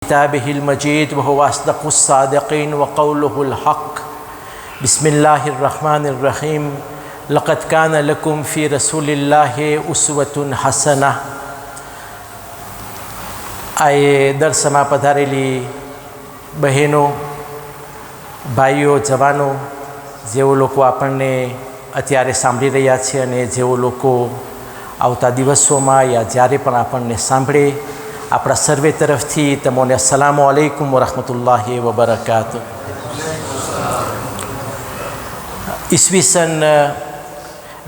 كتابه المجيد وهو أصدق الصادقين وقوله الحق بسم الله الرحمن الرحيم لقد كان لكم في رسول الله أسوة حسنة आए दर्शમાં પધારેલી બહેનો ભાઈઓ જવાનો જેઓ લોકો આપણને અત્યારે સાંભળી રહ્યા છે અને જેઓ લોકો આવતા દિવસોમાં યા જ્યારે પણ આપણને સાંભળે આપણા સર્વે તરફથી તમોને અસ્સલામુ અલૈકુમ વરહમતુલ્લાહિ વબરકાતુહ. ઈસવીસન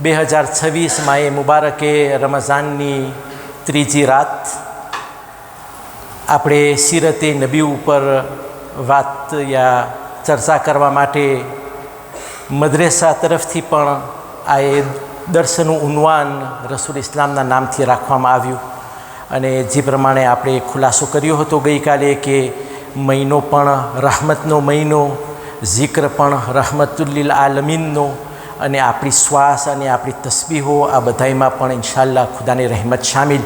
2026 એ મુબારકે રમઝાનની ત્રીજી રાત આપણે સીરતે નબી ઉપર વાત યા ચર્ચા કરવા માટે મદ્રેસા તરફથી પણ આ એ દર્શનું ઉન્વાન રસૂલ ઇસ્લામના નામથી રાખવામાં આવ્યું અને જે પ્રમાણે આપણે ખુલાસો કર્યો હતો ગઈકાલે કે મહિનો પણ રહમતનો મહિનો, ઝિક્ર પણ રહમતુલ્લિલ આલમીનનો અને આપણી શ્વાસ અને આપણી તસ્બીહો આ બધામાં પણ ઇન્શાઅલ્લાહ ખુદાની રહેમત શામિલ.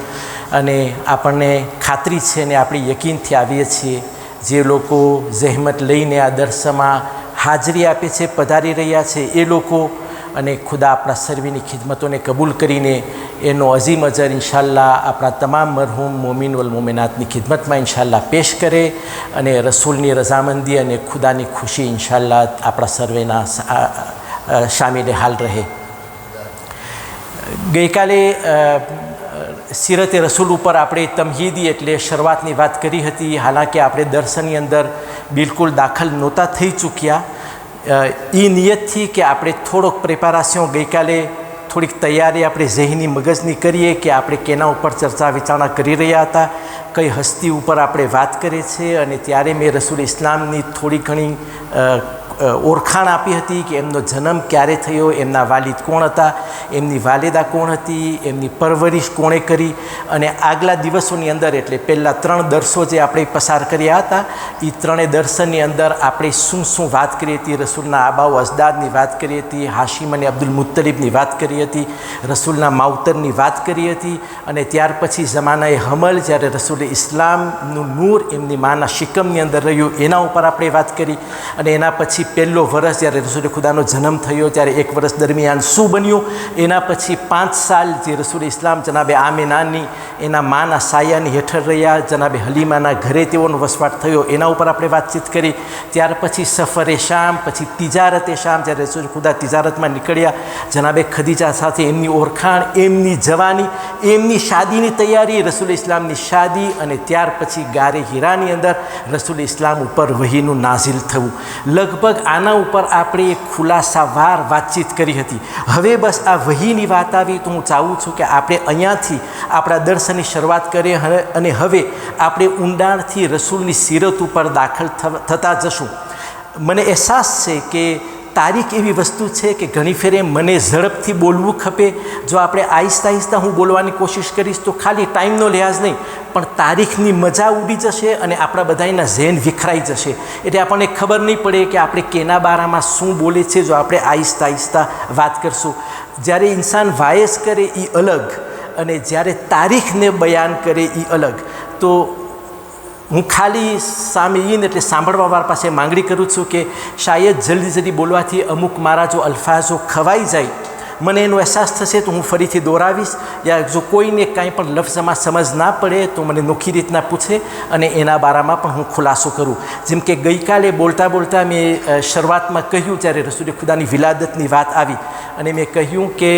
અને આપણને ખાતરી છે અને આપણે યકીનથી આવીએ છીએ જે લોકો જહેમત લઈને આ દર્શમાં હાજરી આપે છે, પધારી રહ્યા છે એ લોકો અને ખુદા આપણા સર્વેની ખિદમતોને કબૂલ કરીને એનો અઝીમ અજર ઇન્શાઅલ્લાહ આપણા તમામ મરહૂમ મોમિન વલ મોમિનાતની ખિદમતમાં ઇન્શાઅલ્લાહ પેશ કરે અને રસૂલની રઝામંદી અને ખુદાની ખુશી ઇન્શાઅલ્લાહ આપણા સર્વેના શામિલ હાલ રહે. ગઈકાલે સીરતે રસૂલ ઉપર આપણે તમહીદી એટલે શરૂઆતની વાત કરી હતી. હાલાંકિ આપણે દર્શનની અંદર બિલકુલ દાખલ નહોતા થઈ ચૂક્યા એ નિયતથી કે આપણે થોડોક પ્રિપેરેશન ગઈકાલે થોડીક તૈયારી આપણે ઝહેની મગજની કરીએ કે આપણે કેના ઉપર ચર્ચા વિચારણા કરી રહ્યા હતા, કઈ હસ્તી ઉપર આપણે વાત કરીએ છીએ. અને ત્યારે મેં રસૂલ ઇસ્લામની થોડી ઘણી ઓળખાણ આપી હતી કે એમનો જન્મ ક્યારે થયો, એમના વાલિદ કોણ હતા, એમની વાલિદા કોણ હતી, એમની પરવરિશ કોણે કરી. અને આગલા દિવસોની અંદર એટલે પહેલાં 3 દર્શો જે આપણે પસાર કર્યા હતા એ 3 દર્શનની અંદર આપણે શું શું વાત કરી હતી. રસૂલના આબાઓ અજદાદની વાત કરી હતી, હાશિમ અને અબ્દુલ મુત્તલિબની વાત કરી હતી, રસૂલના માવતરની વાત કરી હતી. અને ત્યાર પછી જમાનાએ હમલ જ્યારે રસૂલ ઇસ્લામનું નૂર એમની માના શિકમની અંદર રહ્યું એના ઉપર આપણે વાત કરી. અને એના પછી પહેલો વર્ષ જ્યારે રસૂલ ખુદાનો જન્મ થયો ત્યારે 1 વર્ષ દરમિયાન શું બન્યું, એના પછી 5 સાલ જે રસૂલ ઇસ્લામ જનાબે આમિનાની એના માના સાયાની હેઠળ રહ્યા, જનાબે હલીમાના ઘરે તેઓનો વસવાટ થયો એના ઉપર આપણે વાતચીત કરી. ત્યાર પછી સફરે શામ, પછી તિજારતે શામ જ્યારે રસૂલ ખુદા તિજારતમાં નીકળ્યા, જનાબે ખદીજા સાથે એમની ઓળખાણ, એમની જવાની, એમની શાદીની તૈયારી, રસૂલ ઇસ્લામની શાદી. અને ત્યાર પછી ગારે હીરાની અંદર રસૂલ ઇસ્લામ ઉપર વહીનું નાઝિલ થવું. લગભગ આના ઉપર આપણે એક ખુલાસાવાર વાતચીત કરી હતી. હવે બસ આ વહીની વાત આવી તો હું ચાહું છું કે આપણે અહીંયાથી આપણા દર્શનની શરૂઆત કરીએ અને હવે આપણે ઊંડાણથી રસૂલની સીરત ઉપર દાખલ થતા જશું. મને અહેસાસ છે કે તારીખ એવી વસ્તુ છે કે ઘણી ફેરે મને ઝડપથી બોલવું ખપે. જો આપણે આહિસ્તા આહિસ્તા હું બોલવાની કોશિશ કરીશ તો ખાલી ટાઈમનો લિહાઝ નહીં પણ તારીખની મજા ઉડી જશે અને આપણા બધાના ઝેન વિખરાઈ જશે. એટલે આપણને ખબર નહીં પડે કે આપણે કેના બારામાં શું બોલે છે જો આપણે આહિસ્તા આહિસ્તા વાત કરશું. જ્યારે ઇન્સાન વાયસ કરે એ અલગ અને જ્યારે તારીખને બયાન કરે એ અલગ. તો હું ખાલી સામીન એટલે સાંભળવાવાળા પાસે માંગણી કરું છું કે શાયદ જલ્દી બોલવાથી અમુક મારા જો અલ્ફાઝો ખવાઈ જાય, મને એનો અહેસાસ થશે તો હું ફરીથી દોહરાવીશ. યા જો કોઈને કાંઈ પણ લફ્ઝમાં સમજ ના પડે તો મને નોખી રીતના પૂછે અને એના બારામાં પણ હું ખુલાસો કરું. જેમ કે ગઈકાલે બોલતા બોલતા મેં શરૂઆતમાં કહ્યું જ્યારે રસૂલ ખુદાની વિલાદતની વાત આવી અને મેં કહ્યું કે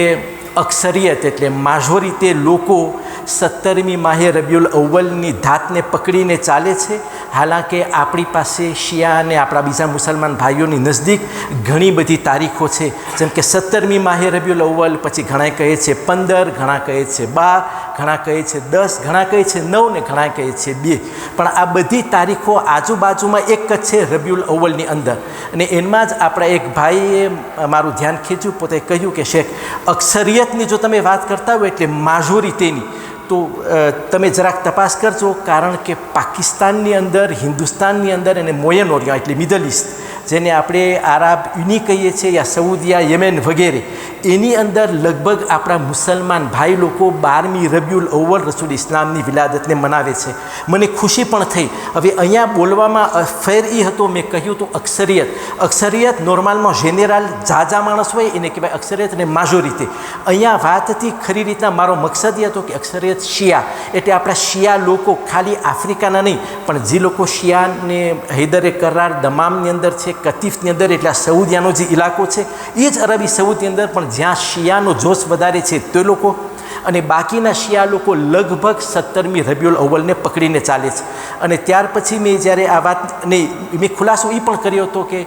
અક્સરિયત એટલે માજોરિતે લોકો 17મી માહે રબીઉલ અવ્વલની ધાતને પકડીને ચાલે છે. હાલાંકે આપણી પાસે શિયા અને આપણા બીજા મુસલમાન ભાઈઓની નજદીક ઘણી બધી તારીખો છે. જેમ કે 17મી માહે રબીઉલ અવ્વલ, પછી ઘણા કહે છે 15, ઘણા કહે છે 12, ઘણા કહે છે 10, ઘણા કહે છે 9 ને ઘણા કહે છે 2. પણ આ બધી તારીખો આજુબાજુમાં એક જ છે રબીઉલ અવ્વલની અંદર. અને એમાં જ આપણા એક ભાઈએ મારું ધ્યાન ખેંચ્યું, પોતે કહ્યું કે શેખ અક્સરિયતની જો તમે વાત કરતા હોય એટલે માજોરિટેની તો તમે જરાક તપાસ કરજો. કારણ કે પાકિસ્તાનની અંદર, હિન્દુસ્તાનની અંદર અને મોયનોરિયા એટલે મિડલ ઇસ્ટ જેને આપણે આરબ યુની કહીએ છીએ યા સઉદિયા, યમેન વગેરે એની અંદર લગભગ આપણા મુસલમાન ભાઈ લોકો 12મી રબીઉલ અવ્વલ રસૂલ ઇસ્લામની વિલાદતને મનાવે છે. મને ખુશી પણ થઈ. હવે અહીંયા બોલવામાં ફેર એ હતો, મેં કહ્યું તો અક્સરિયત નોર્મલમાં જેનેરલ ઝાઝા માણસ હોય એને કહેવાય અક્સરિયત અને માજોરિટી. અહીંયા વાત હતી ખરી રીતના મારો મકસદ એ હતો કે અક્સરિયત શિયા એટલે આપણા શિયા લોકો ખાલી આફ્રિકાના નહીં પણ જે લોકો શિયાને હૈદરે કરાર દમામની અંદર છે, કતીફની અંદર એટલે આ સઉદીયાનો જે ઇલાકો છે એ જ અરબી સઉદની અંદર પણ જ્યાં શિયાનો જોશ વધારે છે તે લોકો અને બાકીના શિયા લોકો લગભગ 17મી રબીઉલ અવ્વલને પકડીને ચાલે છે. અને ત્યાર પછી મેં જ્યારે આ વાતને મેં ખુલાસો એ પણ કર્યો હતો કે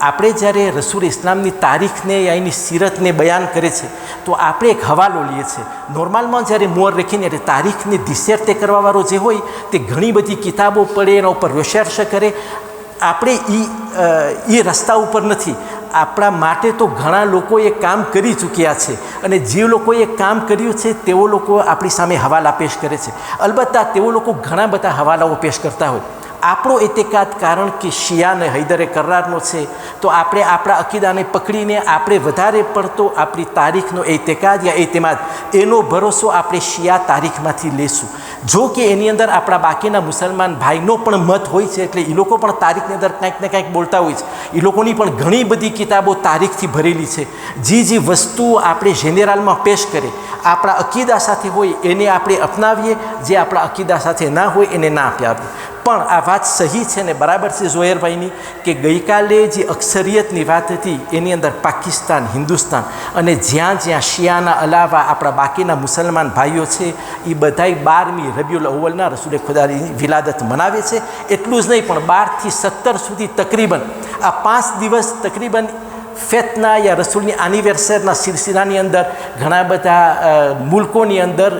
આપણે જ્યારે રસૂલ ઇસ્લામની તારીખને યા એની સીરતને બયાન કરે છે તો આપણે એક હવાલો લઈએ છીએ. નોર્મલમાં જ્યારે મોરખીને એટલે તારીખને દિશેરતે કરવાવાળો જે હોય તે ઘણી બધી કિતાબો પડે, એના ઉપર રિસર્ચ કરે. આપણે એ રસ્તા ઉપર નથી. આપણા માટે તો ઘણા લોકોએ કામ કરી ચૂક્યા છે અને જે લોકોએ કામ કર્યું છે તેઓ લોકો આપણી સામે હવાલા પેશ કરે છે. અલબત્ત તેઓ લોકો ઘણા બધા હવાલાઓ પેશ કરતા હોય. આપણો એતેકાદ કારણ કે શિયાને હૈદરે કરારનો છે તો આપણે આપણા અકીદાને પકડીને આપણે વધારે પડતો આપણી તારીખનો એતેકાદ યા એતેમાદ એનો ભરોસો આપણે શિયા તારીખમાંથી લેશું. જો કે એની અંદર આપણા બાકીના મુસલમાન ભાઈનો પણ મત હોય છે એટલે એ લોકો પણ તારીખની અંદર કંઈક ને કંઈક બોલતા હોય છે. એ લોકોની પણ ઘણી બધી કિતાબો તારીખથી ભરેલી છે. જે વસ્તુઓ આપણે જેનેરલમાં પેશ કરે આપણા અકીદા સાથે હોય એને આપણે અપનાવીએ, જે આપણા અકીદા સાથે ના હોય એને ના અપનાવીએ. પણ આ વાત સહી છે ને બરાબર છે ઝોહેરભાઈની કે ગઈકાલે જે અક્સરિયતની વાત હતી એની અંદર પાકિસ્તાન, હિન્દુસ્તાન અને જ્યાં શિયાના અલાવા આપણા બાકીના મુસલમાન ભાઈઓ છે એ બધાય 12મી રબીઉલ અવ્વલના રસૂલે ખુદાની વિલાદત મનાવે છે. એટલું જ નહીં પણ 12 થી 17 સુધી તકરીબન આ 5 દિવસ તકરીબન ફેતના યા રસૂલની એનિવર્સરીના સિલસિલાની અંદર ઘણા બધા મુલ્કોની અંદર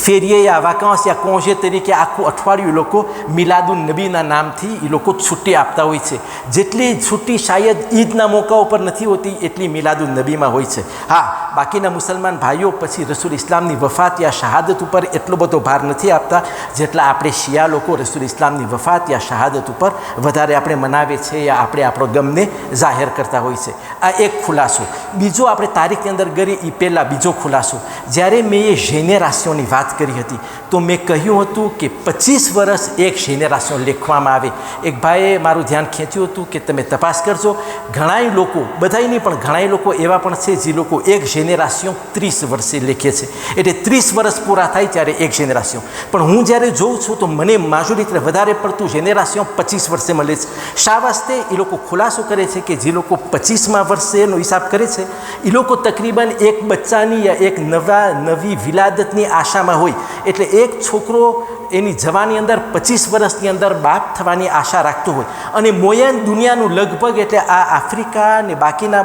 ફેરીએ યા વાકાંસ યા કોંજે તરીકે આખું અઠવાડિયું લોકો મિલાદુન નબીના નામથી એ લોકો છુટ્ટી આપતા હોય છે. જેટલી છુટ્ટી શાયદ ઈદના મોકા ઉપર નથી હોતી એટલી મિલાદુન નબીમાં હોય છે. હા, બાકીના મુસલમાન ભાઈઓ પછી રસૂલ ઇસ્લામની વફાત યા શહાદત ઉપર એટલો બધો ભાર નથી આપતા જેટલા આપણે શિયા લોકો રસૂલ ઇસ્લામની વફાત યા શહાદત ઉપર વધારે આપણે મનાવે છે યા આપણે આપણો ગમને જાહેર કરતા હોય છે. આ એક ખુલાસો. બીજો આપણે તારીખની અંદર ગરી એ પહેલાં બીજો ખુલાસો, જ્યારે મેં એ જેનેરાશનની વાત કરી હતી તો મેં કહ્યું હતું કે 25 વર્ષ એક જેનેરાશન લેખવામાં આવે. એક ભાઈએ મારું ધ્યાન ખેંચ્યું હતું કે તમે તપાસ કરજો. ઘણાય લોકો, બધાય પણ ઘણાય લોકો એવા પણ છે જે લોકો એક જેનેરાશન 30 વર્ષે લેખે છે. એટલે 30 વર્ષ પૂરા થાય ત્યારે એક જેનેરાશન. પણ હું જ્યારે જોઉં છું તો મને માજોરિટી વધારે પડતું જેનેરાશન 25 વર્ષે મળે છે. શા વાસ્તે? એ લોકો ખુલાસો કરે છે કે જે લોકો 25મા વર્ષેનો હિસાબ કરે છે એ લોકો તકરીબન એક બચ્ચાની યા એક નવી વિલાદતની આશામાં હોય. એટલે એક છોકરો એની જવાની અંદર 25 વર્ષની અંદર બાપ થવાની આશા રાખતો હોય અને મોયન દુનિયાનું લગભગ એટલે આ આફ્રિકા ને બાકીના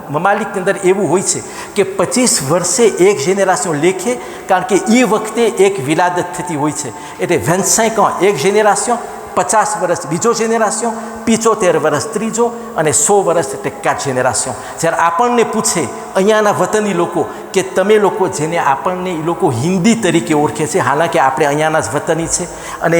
મમાલિકની અંદર એવું હોય છે કે 25 વર્ષે એક જેનેરાશન લેખે, કારણ કે એ વખતે એક વિલાદત થતી હોય છે. એટલે 25 ans એક જેનેરાશન, 50 વર્ષ બીજો જેનેરાશન, 75 વર્ષ ત્રીજો અને 100 વર્ષ એટલે 4 જેનેરાશન. જ્યારે આપણને પૂછે અહીંયાના વતની લોકો કે તમે લોકો જેને આપણને એ લોકો હિન્દી તરીકે ઓળખે છે, હાલાંકि આપણે અહીંયાના જ વતની છે અને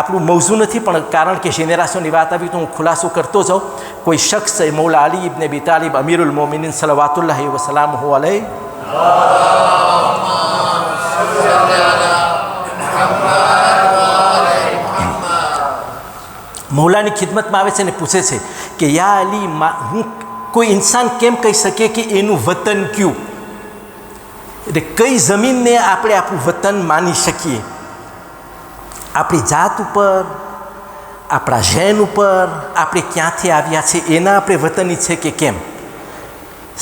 આપણું મૌઝું નથી પણ કારણ કે જેનેરાશનની વાત આવી તો હું ખુલાસો કરતો જાઉં. કોઈ શખ્સ મૌલા અલી ઇબ્ન અબી તાલિબ અમીરુલ મોમિનીન સલવાતુલ્લાહી વસલામુહુ અલૈહ મૌલાની ખિદમતમાં આવે છે ને પૂછે છે કે યા અલી, હું કોઈ ઇન્સાન કેમ કહી શકે કે એનું વતન ક્યું? એટલે કઈ જમીનને આપણે આપણું વતન માની શકીએ? આપણી જાત ઉપર, આપણા જૈન ઉપર, આપણે ક્યાંથી આવ્યા છે એના આપણે વતની છે કે કેમ?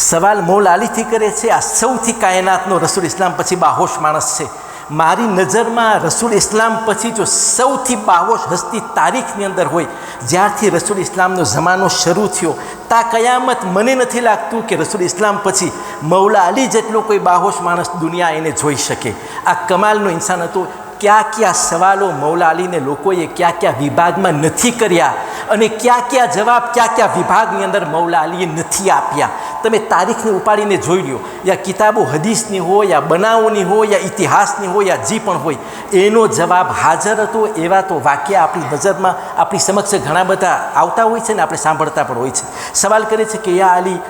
સવાલ મૌલા અલીથી કરે છે. આ સૌથી કાયનાતનો રસૂલ ઇસ્લામ પછી બાહોશ માણસ છે. મારી નજરમાં રસૂલ ઇસ્લામ પછી જો સૌથી બાહોશ હસ્તી તારીખની અંદર હોય, જ્યારથી રસૂલ ઇસ્લામનો જમાનો શરૂ થયો તા કયામત મને નથી લાગતું કે રસૂલ ઇસ્લામ પછી મૌલા અલી જેટલો કોઈ બાહોશ માણસ દુનિયા એને જોઈ શકે. આ કમાલનો ઇન્સાન હતો. ક્યાં ક્યાં સવાલો મૌલા અલીને લોકોએ ક્યાં ક્યાં વિભાગમાં નથી કર્યા અને ક્યાં ક્યાં જવાબ ક્યાં ક્યાં વિભાગની અંદર મૌલા અલીએ નથી આપ્યા. તમે તારીખને ઉપાડીને જોઈ લો, યા કિતાબો હદીસની હોય યા બનાવોની હોય યા ઇતિહાસની હોય યા જે પણ હોય, એનો જવાબ હાજર હતો. એવા તો વાક્ય આપણી નજરમાં આપણી સમક્ષ ઘણા બધા આવતા હોય છે ને આપણે સાંભળતા પણ હોય છે. સવાલ કરે છે કે યા અલી,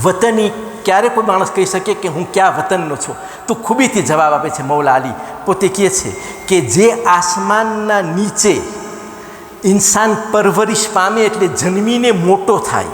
વતની ક્યારે કોઈ માણસ કહી શકે કે હું ક્યાં વતનનો છું? તો ખૂબીથી જવાબ આપે છે મૌલા અલી. પોતે કહે છે કે જે આસમાનના નીચે ઇન્સાન પરવરિશ પામે એટલે જન્મીને મોટો થાય,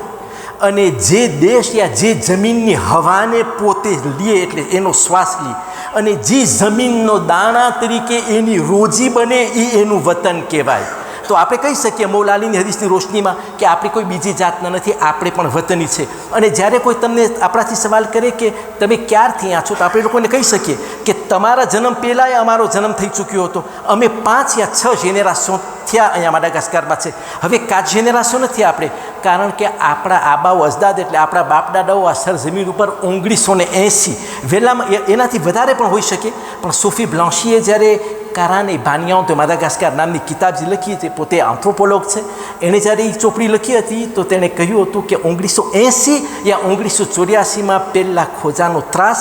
અને જે દેશ યા જે જમીનની હવાને પોતે લે એટલે એનો શ્વાસ લે, અને જે જમીનનો દાણા તરીકે એની રોજી બને એ એનું વતન કહેવાય. તો આપણે કહી શકીએ મૌલા અલીની હદીસની રોશનીમાં કે આપણે કોઈ બીજી જાતના નથી, આપણે પણ વતની છે. અને જ્યારે કોઈ તમને આપણાથી સવાલ કરે કે તમે ક્યારથી અહીંયા છો, તો આપણે લોકોને કહી શકીએ કે તમારા જન્મ પહેલાં અમારો જન્મ થઈ ચૂક્યો હતો. અમે 5 યા 6 જેનેરેશન થયા અહીંયા માડાગાસ્કારમાં છે. હવે 4 જેનેરેશન નથી આપણે, કારણ કે આપણા આબાઓ અજદાદ એટલે આપણા બાપદાદાઓ આ સરજમીન ઉપર 1980 વહેલામાં એનાથી વધારે પણ હોઈ શકે. પણ સોફી બ્લાંશીએ જ્યારે કારાને ભાનિયાઓ તો માદાગાસ્કાર નામની કિતાબ જે લખી છે, પોતે આન્થ્રોપોલોગ છે, એણે જ્યારે એ ચોપડી લખી હતી તો તેણે કહ્યું હતું કે 1980 યા 1984માં પહેલાં ખોજાનો ત્રાસ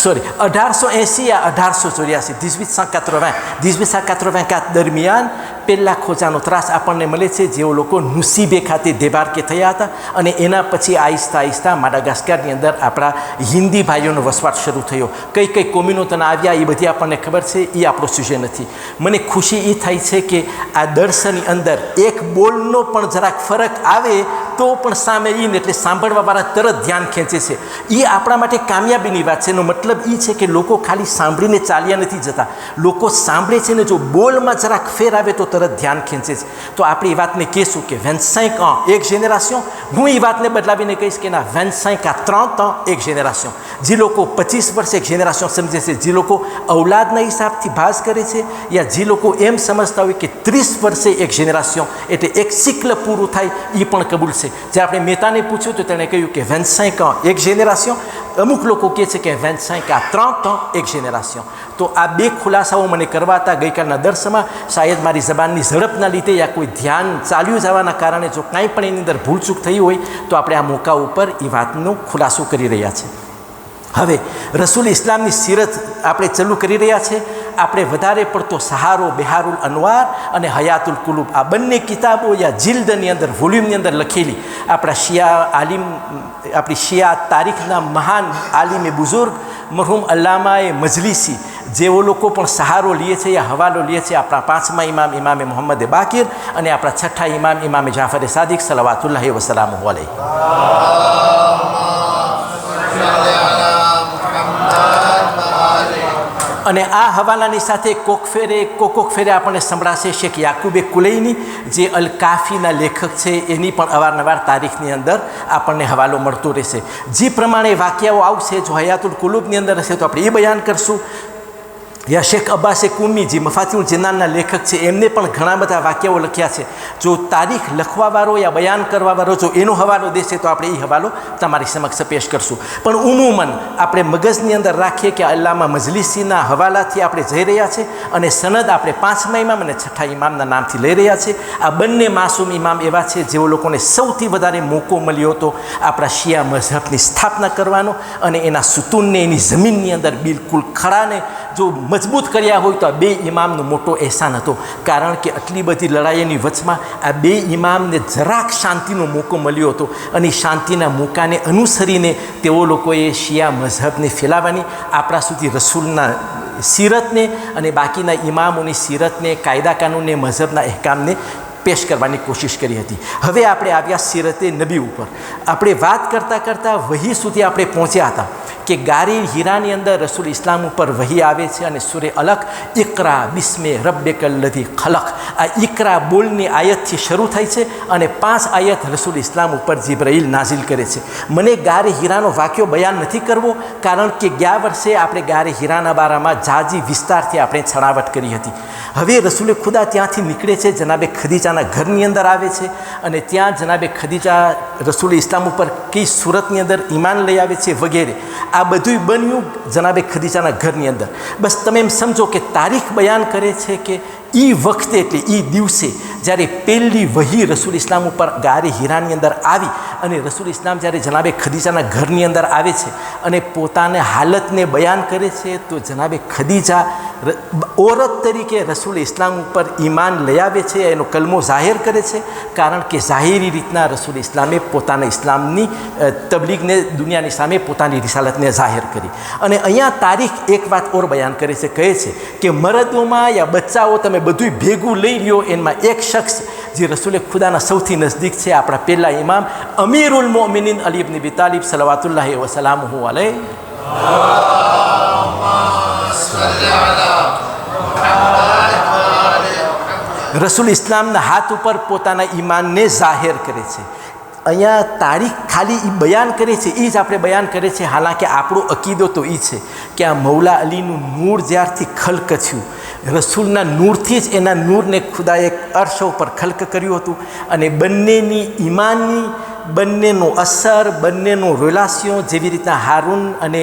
1880 યા 1884 1884 દરમિયાન પહેલાં ખોજાનો ત્રાસ આપણને મળે છે, જેઓ લોકો નુસીબે ખાતે દેબાર્કે થયા હતા. અને એના પછી આહિસ્તા આહિસ્તા માડાગાસ્કારની અંદર આપણા હિન્દી ભાઈઓનો વસવાટ શરૂ થયો. કઈ કઈ કોમ્યુનિટીના આવ્યા એ બધી આપણને ખબર છે, એ આપણો સુજે નથી. મને ખુશી એ થાય છે કે આ દર્શનની અંદર એક બોલનો પણ જરાક ફરક આવે તો પણ સામે ઈને એટલે સાંભળવાવાળા તરત ધ્યાન ખેંચે છે. એ આપણા માટે કામયાબીની વાત છે. એનો મતલબ એ છે કે લોકો ખાલી સાંભળીને ચાલ્યા નથી જતા, લોકો સાંભળે છે ને જો બોલમાં જરાક ફેર આવે તો તરત ધ્યાન ખેંચે છે. તો આપણે એ વાતને કહીશું કે 25 ans એક જેનેરેશન. હું એ વાતને બદલાવીને કહીશ કે ના 25 à 30 ans એક જેનેરેશન. જે લોકો 25 વર્ષ એક જેનેરેશન સમજે છે, જે લોકો ઔલાદના હિસાબથી ભાસ કરે છે, યા જે લોકો એમ સમજતા હોય કે 30 વર્ષે એક જેનેરેશન એટલે એક સિકલ પૂરું થાય, એ પણ કબૂલ છે. જે આપણે મહેતાને પૂછ્યું તો તેણે કહ્યું કે 25 ans એક જેનેરેશન. અમુક લોકો કહે છે કે 25 à 30 ans એક જેનેરેશન. તો આ બે ખુલાસાઓ મને કરવા હતા ગઈકાલના દર્શનમાં. શાયદ મારી જબાનની ઝડપના લીધે યા કોઈ ધ્યાન ચાલ્યું જવાના કારણે જો કાંઈ પણ એની અંદર ભૂલચૂક થઈ હોય તો આપણે આ મોકા ઉપર એ વાતનો ખુલાસો કરી રહ્યા છીએ. હવે રસૂલ ઇસ્લામની સીરત આપણે ચાલુ કરી રહ્યા છે. આપણે વધારે પડતો સહારો બિહારુલ અનવાર અને હયાતુલ કુલુબ આ બંને કિતાબો યા જિલ્દની અંદર વોલ્યુમની અંદર લખેલી આપણા શિયા આલિમ, આપણી શિયા તારીખના મહાન આલિમે બુઝુર્ગ મરહૂમ અલ્લામાએ મજલિસી જેઓ લોકો પણ સહારો લે છે યા હવાલો લે છે આપણા 5મા ઇમામ ઇમામે મોહમ્મદ બાકિર અને આપણા 6ઠા ઇમામ ઇમામે જાફર સાદિક સલાવાતુલ્લાહ વસલામુ અલૈહ. અને આ હવાલાની સાથે કોક ફેરે આપણને સંભળાશે શેખ યાકુબે કુલૈની જે અલ કાફીના લેખક છે, એની પણ અવારનવાર તારીખની અંદર આપણને હવાલો મળતો રહેશે. જે પ્રમાણે વાક્યાઓ આવશે, જો હયાતુલ કુલુબની અંદર હશે તો આપણે એ બયાન કરશું. યા શેખ અબ્બાસે કુમી જે મફાતિઉલ જિનાનના લેખક છે, એમને પણ ઘણા બધા વાક્યાઓ લખ્યા છે. જો તારીખ લખવાવાળો યા બયાન કરવાવાળો જો એનો હવાલો દેશે તો આપણે એ હવાલો તમારી સમક્ષ પેશ કરશું. પણ ઉમૂમન આપણે મગજની અંદર રાખીએ કે અલ્લામા મજલિસીના હવાલાથી આપણે જઈ રહ્યા છે અને સનદ આપણે 5મા ઇમામ અને 6ઠા ઇમામના નામથી લઈ રહ્યા છે. આ બંને માસૂમ ઇમામ એવા છે જેઓ લોકોને સૌથી વધારે મોકો મળ્યો હતો આપણા શિયા મઝહબની સ્થાપના કરવાનો અને એના સુતૂનને એની જમીનની અંદર બિલકુલ ખડાને જો મજબૂત કર્યા હોય તો આ બે ઇમામનો મોટો અહેસાન હતો. કારણ કે આટલી બધી લડાઈની વચમાં આ બે ઇમામને જરાક શાંતિનો મોકો મળ્યો હતો અને શાંતિના મોકાને અનુસરીને તેઓ લોકોએ શિયા મઝહબને ફેલાવવાની, આપણા સુધી રસૂલના સીરતને અને બાકીના ઇમામોની સીરતને, કાયદા કાનૂનને, મઝહબના અહેકામને પેશ કરવાની કોશિશ કરી હતી. હવે આપણે આવ્યા સીરતે નબી ઉપર. આપણે વાત કરતાં કરતાં વહી સુધી આપણે પહોંચ્યા હતા કે ગારી હીરાની અંદર રસૂલ ઇસ્લામ ઉપર વહી આવે છે અને સૂરે અલક ઇકરા બિસ્મે રબ્બિકલ લઝી ખલક, આ ઇકરા બોલની આયતથી શરૂ થાય છે અને 5 આયત રસૂલ ઇસ્લામ ઉપર જિબ્રાઈલ નાઝિલ કરે છે. મને ગારે હીરાનો વાક્યો બયાન નથી કરવો કારણ કે ગયા વર્ષે આપણે ગારે હીરાના બારામાં જાજી વિસ્તારથી આપણે છણાવટ કરી હતી. હવે રસૂલે ખુદા ત્યાંથી નીકળે છે, જનાબે ખદીજાના ઘરની અંદર આવે છે અને ત્યાં જનાબે ખદીજા રસૂલ ઇસ્લામ ઉપર કઈ સુરતની અંદર ઈમાન લઈ આવે છે વગેરે. આ બધું બન્યું જનાબે ખદીજાના ઘરની અંદર. બસ તમે એમ સમજો કે તારીખ બયાન કરે છે કે એ વખતે એટલે એ દિવસે જ્યારે પહેલી વહી રસૂલ ઇસ્લામ ઉપર ગારે હીરાની અંદર આવી અને રસૂલ ઇસ્લામ જ્યારે જનાબે ખદીજાના ઘરની અંદર આવે છે અને પોતાને હાલતને બયાન કરે છે, તો જનાબે ખદીજા ઓરત તરીકે રસૂલ ઇસ્લામ ઉપર ઈમાન લઈ આવે છે, એનો કલમો જાહેર કરે છે, કારણ કે જાહેરી રીતના રસૂલ ઇસ્લામે પોતાના ઇસ્લામની તબલીગને દુનિયાની સામે પોતાની રિસાલતને જાહેર કરી. અને અહીંયા તારીખ એક વાત ઓર બયાન કરે છે, કહે છે કે મરદોમાં યા બચ્ચાઓ તમે બધું ભેગું લઈ લ્યો, એમાં એક શખ્સ જે રસૂલે ખુદાના સૌથી નજદીક છે, આપણા પહેલા ઇમામ અમીરુલ મોમિનીન અલી ઇબ્ન અબી તાલિબ સલવાતુલ્લાહી વસલામુહુ અલૈહ. રસૂલ ઇસ્લામના હાથ ઉપર પોતાના ઈમાનને જાહેર કરે છે. અહીંયા તારીખ ખાલી એ બયાન કરે છે, એ જ આપણે બયાન કરે છે. હાલાંકે આપણો અકીદો તો એ છે કે આ મૌલા અલીનું નૂર જ્યારથી ખલ્ક થયું, રસૂલના નૂરથી જ એના નૂરને ખુદાએ અર્શ ઉપર ખલ્ક કર્યું હતું. અને બંનેની ઈમાનની, બંનેનો અસર, બંનેનો રિલાસ્યો, જેવી રીતના હારૂન અને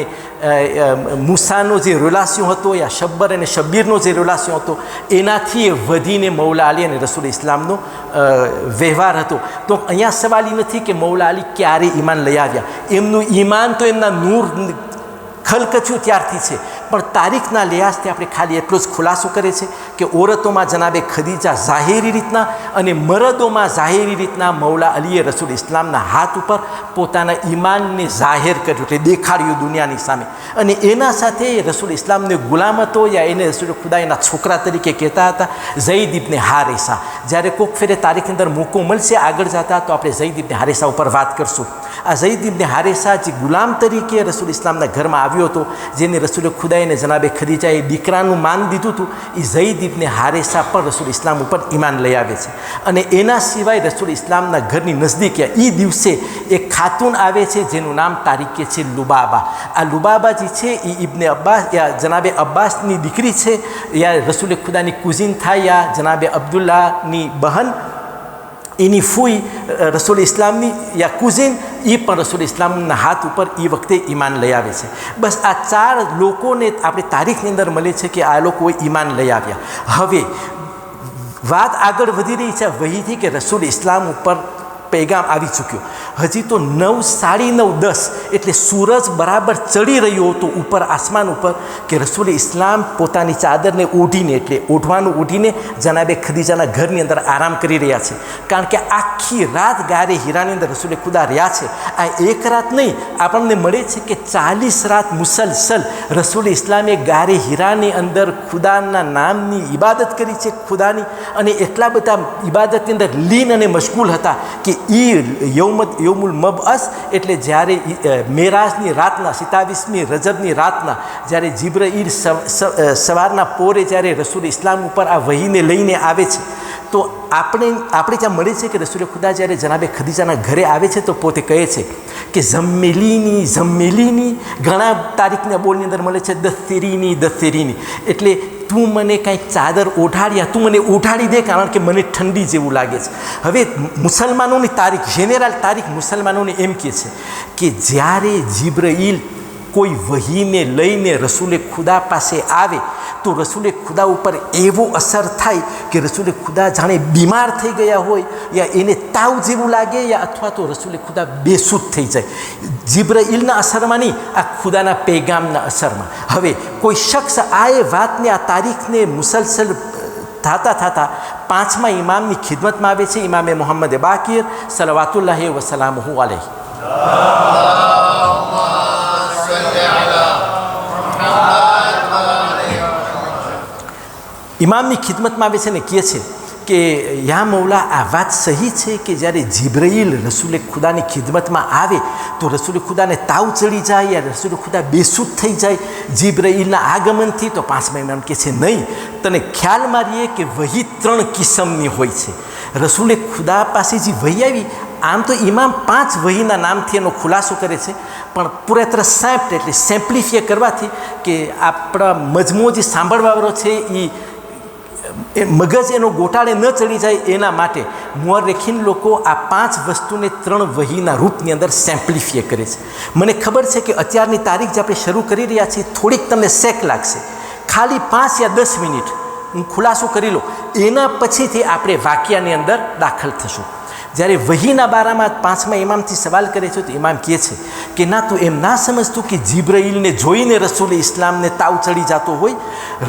મૂસાનો જે રિલાસ્યો હતો, યા શબ્બર અને શબ્બીરનો જે રિલાસ્યો હતો, એનાથી વધીને મૌલા અલી અને રસૂલ ઇસ્લામનો વ્યવહાર હતો. તો અહીંયા સવાલ એ નથી કે મૌલા અલી ક્યારે ઈમાન લઈ આવ્યા, એમનું ઈમાન તો એમના નૂર ખલ્ક થયું ત્યારથી છે. પણ તારીખના લિહાઝથી આપણે ખાલી એટલો જ ખુલાસો કરે છે કે ઓરતોમાં જનાબે ખદીજા જાહેરી રીતના અને મરદોમાં જાહેરી રીતના મૌલા અલીએ રસૂલ ઇસ્લામના હાથ ઉપર પોતાના ઈમાનને જાહેર કર્યું, એટલે દેખાડ્યું દુનિયાની સામે. અને એના સાથે રસૂલ ઇસ્લામને ગુલામ હતો, યા એને રસૂલ ખુદા એના છોકરા તરીકે કહેતા હતા, ઝૈદ ઇબ્ન હારિસા. જ્યારે કોઈક ફેરે તારીખની અંદર મોકો મળશે આગળ જતા, તો આપણે ઝૈદ ઇબ્ન હારિસા ઉપર વાત કરશું. આ ઝૈદ ઇબ્ન હારિસા જે ગુલામ તરીકે રસૂલ ઇસ્લામના ઘરમાં આવ્યો હતો, જેને રસૂલ ખુદાઈને જનાબે ખદીજાએ દીકરાનું માન દીધું હતું, એ ઝૈદ ઇબ્ન હારિસા પણ રસૂલ ઇસ્લામ ઉપર ઈમાન લઈ આવે છે. અને એના સિવાય રસૂલ ઇસ્લામના ઘરની નજદીક એ દિવસે એક ખાતુન આવે છે જેનું નામ તારીખે છે લુબાબા. આ લુબાબા જે છે એ ઇબ્ન અબ્બાસ યા જનાબે અબ્બાસની દીકરી છે, યા રસૂલ ખુદાની કુઝિન થાય, યા જનાબે અબ્દુલ્લાની બહન, એની ફૂઈ રસૂલ ઇસ્લામની યા કુઝિન, એ પણ રસૂલ ઇસ્લામના હાથ ઉપર એ વખતે ઈમાન લઈ આવે છે. બસ આ 4 લોકોને આપણે તારીખની અંદર મળે છે કે આ લોકોએ ઈમાન લઈ આવ્યા. હવે વાત આગળ વધી રહી છે વહીથી કે રસૂલ ઇસ્લામ ઉપર પૈગામ આવી ચૂક્યો. હજી તો 9, 9:30 10 એટલે સૂરજ બરાબર ચડી રહ્યો હતો ઉપર આસમાન ઉપર કે રસૂલ ઇસ્લામ પોતાની ચાદરને ઓઢીને, એટલે ઓઢવાનું ઓઢીને જનાબે ખદીજાના ઘરની અંદર આરામ કરી રહ્યા છે. કારણ કે આખી રાત ગારે હીરાની અંદર રસૂલે ખુદા રહ્યા છે. આ એક રાત નહીં, આપણને મળે છે કે 40 રાત મુસલસલ રસૂલ ઇસ્લામે ગારે હીરાની અંદર ખુદાના નામની ઇબાદત કરી છે ખુદાની. અને એટલા બધા ઇબાદતની અંદર લીન અને મશગુલ હતા કે યૌમુલ મબઅસ એટલે જ્યારે મેરાજની રાતના 27મી રજબની રાતના જ્યારે જિબ્રાઈલ સવારના પોરે જ્યારે રસૂલ ઇસ્લામ ઉપર આ વહીને લઈને આવે છે, તો આપણે ત્યાં મળે છે કે રસૂલ ખુદા જ્યારે જનાબે ખદીજાના ઘરે આવે છે તો પોતે કહે છે કે ઝમ્મેલીની ઘણા તારીખના બોલની અંદર મળે છે દસ્તેરીની, એટલે તું મને કાંઈક ચાદર ઓઢાડ્યા, તું મને ઓઢાડી દે, કારણ કે મને ઠંડી જેવું લાગે છે. હવે મુસલમાનોની તારીખ, જેનેરલ તારીખ મુસલમાનોને એમ કહે છે કે જ્યારે જિબ્રાઈલ કોઈ વહીને લઈને રસૂલે ખુદા પાસે આવે તો રસૂલે ખુદા ઉપર એવો અસર થાય કે રસૂલે ખુદા જાણે બીમાર થઈ ગયા હોય, યા એને તાવ જેવું લાગે, યા અથવા તો રસૂલે ખુદા બેસૂદ થઈ જાય. જિબ્રાઈલના અસરમાં નહીં, આ ખુદાના પૈગામના અસરમાં. હવે કોઈ શખ્સ આ એ વાતને, આ તારીખને મુસલસલ થતા 5મા ઇમામની ખિદમતમાં આવે છે, ઇમામે મોહમ્મદ બાકીર સલવાતુલ્લાહી વસલામુહુ અલૈહ. ઇમામની ખિદમતમાં આવે છે ને કહે છે કે યા મૌલા, આ વાત સહી છે કે જ્યારે જિબ્રાઈલ રસૂલે ખુદાની ખિદમતમાં આવે તો રસૂલ ખુદાને તાવ ચડી જાય, યા રસૂલ ખુદા બેસૂદ થઈ જાય જિબ્રાઈલના આગમનથી? તો 5મા ઇમામ કહે છે નહીં, તને ખ્યાલ મારીએ કે વહી 3 કિસ્મની હોય છે. રસૂલે ખુદા પાસે જે વહી આવી, આમ તો ઇમામ 5 વહીના નામથી એનો ખુલાસો કરે છે, પણ પૂરેતર સેમ્પ્ટ એટલે સેમ્પ્લિફાય કરવાથી કે આપણા મજમો જે સાંભળવાવાળો છે એ મગજ એનો ગોટાળે ન ચડી જાય એના માટે મુઅર્રિખીન લોકો આ 5 વસ્તુને 3 વહીના રૂપની અંદર સેમ્પ્લિફાય કરે છે. મને ખબર છે કે અત્યારની તારીખ જે આપણે શરૂ કરી રહ્યા છીએ થોડીક તમને શેક લાગશે, ખાલી 5 યા 10 મિનિટ હું ખુલાસો કરી લો, એના પછીથી આપણે વાક્યાની અંદર દાખલ થશું. જ્યારે વહીના બારામાં 5મા ઇમામથી સવાલ કરે છે તો ઇમામ કહે છે કે ના, તું એમ ના સમજતું કે જીબ્રાઈલને જોઈને રસૂલ ઇસ્લામને તાવ ચડી જતો હોય.